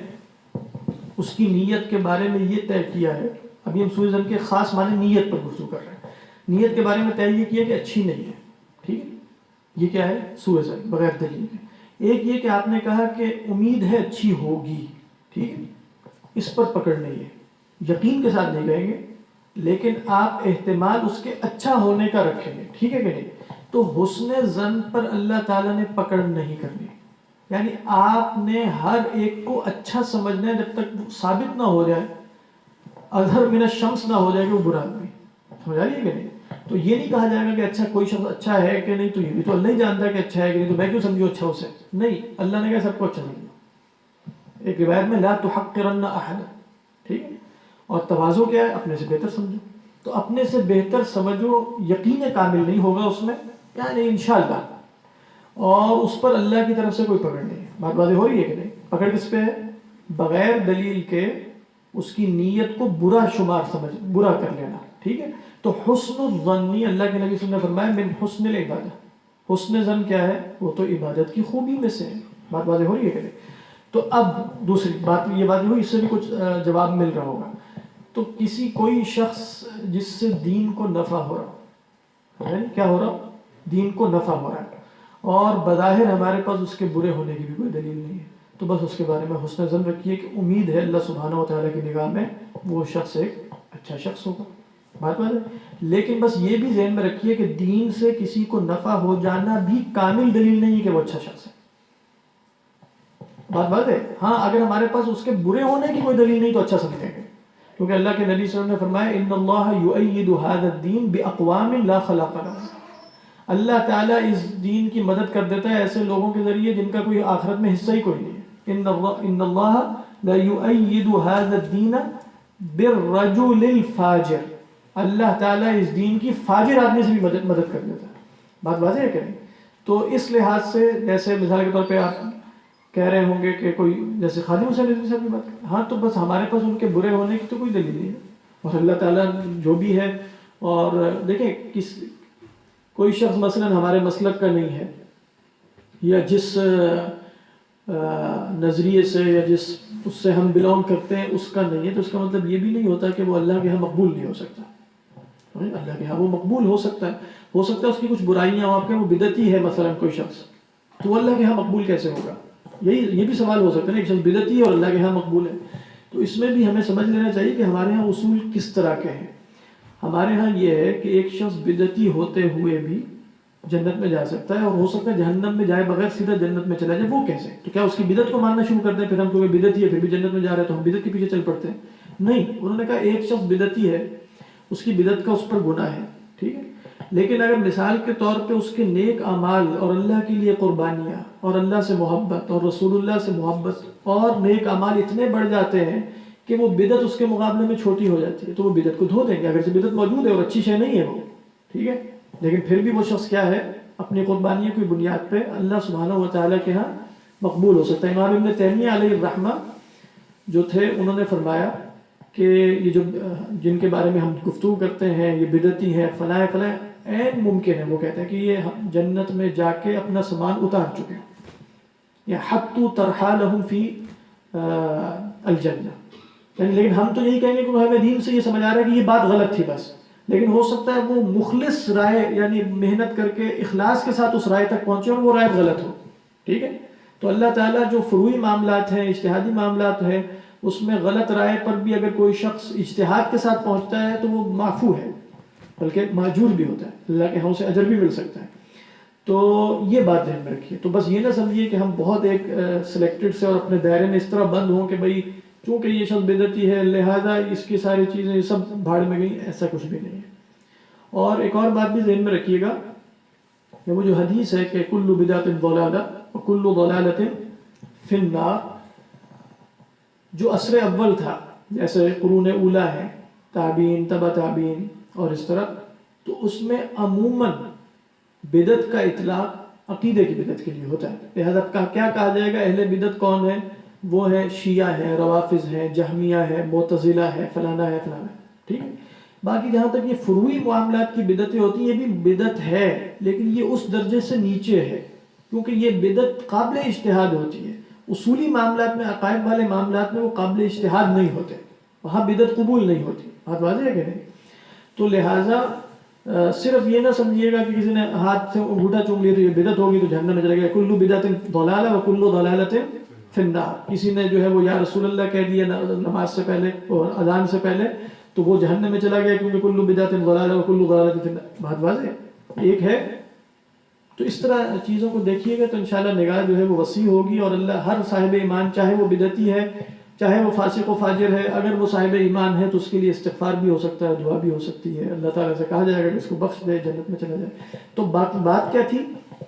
اس کی نیت کے بارے میں یہ طے کیا ہے. ابھی ہم سوء ظن کے خاص معنی نیت پر گفتگو کر رہے ہیں. نیت کے بارے میں طے یہ کیا کہ اچھی نہیں ہے، ٹھیک ہے، یہ کیا ہے؟ سوء ظن بغیر دلیل کے. ایک یہ کہ آپ نے کہا کہ امید ہے اچھی ہوگی، ٹھیک ہے، اس پر پکڑ نہیں ہے، یقین کے ساتھ نہیں کہیں گے لیکن آپ احتمال اس کے اچھا ہونے کا رکھیں گے، ٹھیک ہے کہ نہیں. تو حسن ظن پر اللہ تعالیٰ نے پکڑ نہیں کرنی. یعنی آپ نے ہر ایک کو اچھا سمجھنا ہے جب تک ثابت نہ ہو جائے، اظہر من الشمس نہ ہو جائے کہ وہ برا آدمی. سمجھ آ رہی ہے کہ نہیں؟ تو یہ نہیں کہا جائے گا کہ اچھا کوئی شخص اچھا ہے کہ نہیں، تو یہ بھی تو اللہ ہی جانتا ہے کہ اچھا ہے کہ نہیں، تو میں کیوں سمجھوں اچھا اسے. نہیں، اللہ نے کہا سب کو اچھا سمجھو. ایک روایت میں لا تحقرن احد، ٹھیک ہے. اور تواضع کیا ہے؟ اپنے سے بہتر سمجھو. تو اپنے سے بہتر سمجھو، یقین کامل نہیں ہوگا اس میں، یعنی انشاءاللہ، اور اس پر اللہ کی طرف سے کوئی پکڑ نہیں ہے. بات واضح ہو رہی ہے کہ نہیں؟ پکڑ کس پہ ہے؟ بغیر دلیل کے اس کی نیت کو برا شمار سمجھ، برا کر لینا، ٹھیک ہے. تو حسن الظنی، اللہ کے نبی صلی اللہ علیہ وسلم نے فرمایا من حسن العبادہ. حسن ظن کیا ہے؟ وہ تو عبادت کی خوبی میں سے ہے. بات واضح ہو رہی ہے کہ نہیں؟ تو اب دوسری بات یہ بات ہوئی، اس سے بھی کچھ جواب مل رہا ہوگا. تو کوئی شخص جس سے دین کو نفع ہو رہا ہے، کیا ہو رہا؟ دین کو نفع ہو رہا ہے، اور بظاہر ہمارے پاس اس کے برے ہونے کی بھی کوئی دلیل نہیں ہے، تو بس اس کے بارے میں حسن ظن رکھیے کہ امید ہے اللہ سبحانہ و تعالیٰ کی نگاہ میں وہ شخص ایک اچھا شخص ہوگا. بات ہے. لیکن بس یہ بھی ذہن میں رکھیے کہ دین سے کسی کو نفع ہو جانا بھی کامل دلیل نہیں کہ وہ اچھا شخص ہے. بات ہے. ہاں اگر ہمارے پاس اس کے برے ہونے کی کوئی دلیل نہیں تو اچھا سمجھیں گے، کیونکہ اللہ کے نبی صلی اللہ علیہ وسلم نے فرمایا ان اللہ یؤید ھذا الدین باقوام لا خلاق لهم. اللہ تعالیٰ اس دین کی مدد کر دیتا ہے ایسے لوگوں کے ذریعے جن کا کوئی آخرت میں حصہ ہی کوئی نہیں ہے. ان اللہ لا یؤید هذا الدین بالرجل الفاجر. اللہ تعالیٰ اس دین کی فاجر آدمی سے بھی مدد کر دیتا ہے. بات واضح ہے کہ نہیں؟ تو اس لحاظ سے جیسے مثال کے طور پہ آپ کہہ رہے ہوں گے کہ کوئی جیسے خادم حسین رضوی صاحب کی بات کریں، ہاں تو بس ہمارے پاس ان کے برے ہونے کی تو کوئی دلیل نہیں ہے، اور اللہ تعالیٰ جو بھی ہے. اور دیکھیں کوئی شخص مثلا ہمارے مسلک کا نہیں ہے، یا جس نظریے سے یا جس اس سے ہم بلونگ کرتے ہیں اس کا نہیں ہے، تو اس کا مطلب یہ بھی نہیں ہوتا کہ وہ اللہ کے ہاں مقبول نہیں ہو سکتا. اللہ کے ہاں وہ مقبول ہو سکتا ہے اس کی کچھ برائیاں ہوں، آپ کے وہ بدعتی ہے مثلا کوئی شخص، تو وہ اللہ کے ہاں مقبول کیسے ہوگا؟ یہ بھی سوال ہو سکتا ہے. ایک شخص بدعتی ہے اور اللہ کے ہاں مقبول ہے، تو اس میں بھی ہمیں سمجھ لینا چاہیے کہ ہمارے ہاں اصول کس طرح کے ہیں. ہمارے ہاں یہ ہے کہ ایک شخص بدعتی ہوتے ہوئے بھی جنت میں جا سکتا ہے، اور ہو سکتا ہے جہنم میں جائے بغیر سیدھا جنت میں چلا جائے. وہ کیسے؟ تو کیا اس کی بدعت کو ماننا شروع کر دیں پھر ہم کو بدعتی ہے پھر بھی جنت میں جا رہے ہیں تو ہم بدعت کے پیچھے چل پڑتے ہیں؟ نہیں. انہوں نے کہا ایک شخص بدعتی ہے، اس کی بدعت کا اس پر گناہ ہے، ٹھیک ہے، لیکن اگر مثال کے طور پہ اس کے نیک اعمال اور اللہ کے لیے قربانیاں اور اللہ سے محبت اور رسول اللہ سے محبت اور نیک اعمال اتنے بڑھ جاتے ہیں کہ وہ بدعت اس کے مقابلے میں چھوٹی ہو جاتی ہے، تو وہ بدعت کو دھو دیں گے. اگر سے بدعت موجود ہے اور اچھی شے نہیں ہے وہ، ٹھیک ہے، لیکن پھر بھی وہ شخص کیا ہے، اپنی قربانیوں کی بنیاد پہ اللہ سبحانہ و تعالیٰ کے ہاں مقبول ہو سکتا ہے. امام ابن تیمیہ علیہ الرحمہ جو تھے انہوں نے فرمایا کہ یہ جو جن کے بارے میں ہم گفتگو کرتے ہیں یہ بدعتی ہے فلاں فلاں، عین ممکن ہے، وہ کہتے ہیں کہ یہ جنت میں جا کے اپنا سامان اتار چکے ہیں، یا حتو ترحالہم فی الجنہ. لیکن ہم تو یہی کہیں گے کہ ہمیں دین سے یہ سمجھ آ رہا ہے کہ یہ بات غلط تھی بس، لیکن ہو سکتا ہے وہ مخلص رائے یعنی محنت کر کے اخلاص کے ساتھ اس رائے تک پہنچے اور وہ رائے غلط ہو، ٹھیک ہے. تو اللہ تعالیٰ جو فروعی معاملات ہیں، اجتہادی معاملات ہیں، اس میں غلط رائے پر بھی اگر کوئی شخص اجتہاد کے ساتھ پہنچتا ہے تو وہ معفو ہے، بلکہ ماجور بھی ہوتا ہے، اللہ کے ہاں اسے اجر بھی مل سکتا ہے. تو یہ بات ذہن میں رکھیے. تو بس یہ نہ سمجھیے کہ ہم بہت ایک سلیکٹڈ سے اور اپنے دائرے میں اس طرح بند ہوں کہ بھئی چونکہ یہ شخص بدعتی ہے لہذا اس کی ساری چیزیں یہ سب بھاڑ میں گئیں، ایسا کچھ بھی نہیں ہے. اور ایک اور بات بھی ذہن میں رکھیے گا کہ وہ جو حدیث ہے کہ کل بدعۃ ضلالہ وکل ضلالۃ فی النار، جو عصر اول تھا جیسے قرون اولیٰ ہے، تابعین، تبع تابعین اور اس طرح، تو اس میں عموماً بدعت کا اطلاق عقیدے کی بدعت کے لیے ہوتا ہے. لہذا کیا کہا جائے گا؟ اہل بدعت کون ہے؟ وہ ہے شیعہ ہے، روافض ہے، جہمیہ ہے، معتزلہ ہے، فلانا ہے، فلانا ہے، ٹھیک ہے. باقی جہاں تک یہ فروعی معاملات کی بدعتیں ہوتی ہیں یہ بھی بدعت ہے، لیکن یہ اس درجے سے نیچے ہے کیونکہ یہ بدعت قابل اجتہاد ہوتی ہے. اصولی معاملات میں، عقائد والے معاملات میں وہ قابل اجتہاد نہیں ہوتے، وہاں بدعت قبول نہیں ہوتی. بات واضح ہے کہ نہیں؟ تو لہٰذا صرف یہ نہ سمجھیے گا کہ کسی نے ہاتھ سے انگوٹھا چوم لیا تو یہ بدعت ہوگی تو جہنم میں چلے گا. کل بدعت ضلالہ وکل ضلالۃ فی النار. کسی نے جو ہے وہ یا رسول اللہ کہہ دیا نماز سے پہلے اور اذان سے پہلے تو وہ جہنم میں چلا گیا کیونکہ کل بدعت ضلالہ وکل ضلالۃ فی النار. بات واضح ہے؟ ایک ہے. تو اس طرح چیزوں کو دیکھیے گا تو انشاءاللہ نگاہ جو ہے وہ وسیع ہوگی، اور اللہ ہر صاحب ایمان چاہے وہ بدعتی ہے چاہے وہ فاسق و فاجر ہے، اگر وہ صاحب ایمان ہے تو اس کے لیے استغفار بھی ہو سکتا ہے، دعا بھی ہو سکتی ہے، اللہ تعالیٰ سے کہا جائے گا کہ اس کو بخش دے، جنت میں چلا جائے. تو بات کیا تھی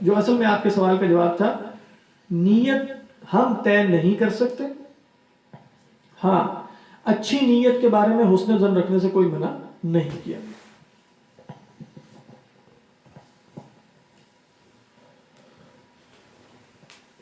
جو اصل میں آپ کے سوال کا جواب تھا؟ نیت ہم طے نہیں کر سکتے. ہاں اچھی نیت کے بارے میں حسن ظن رکھنے سے کوئی منع نہیں کیا.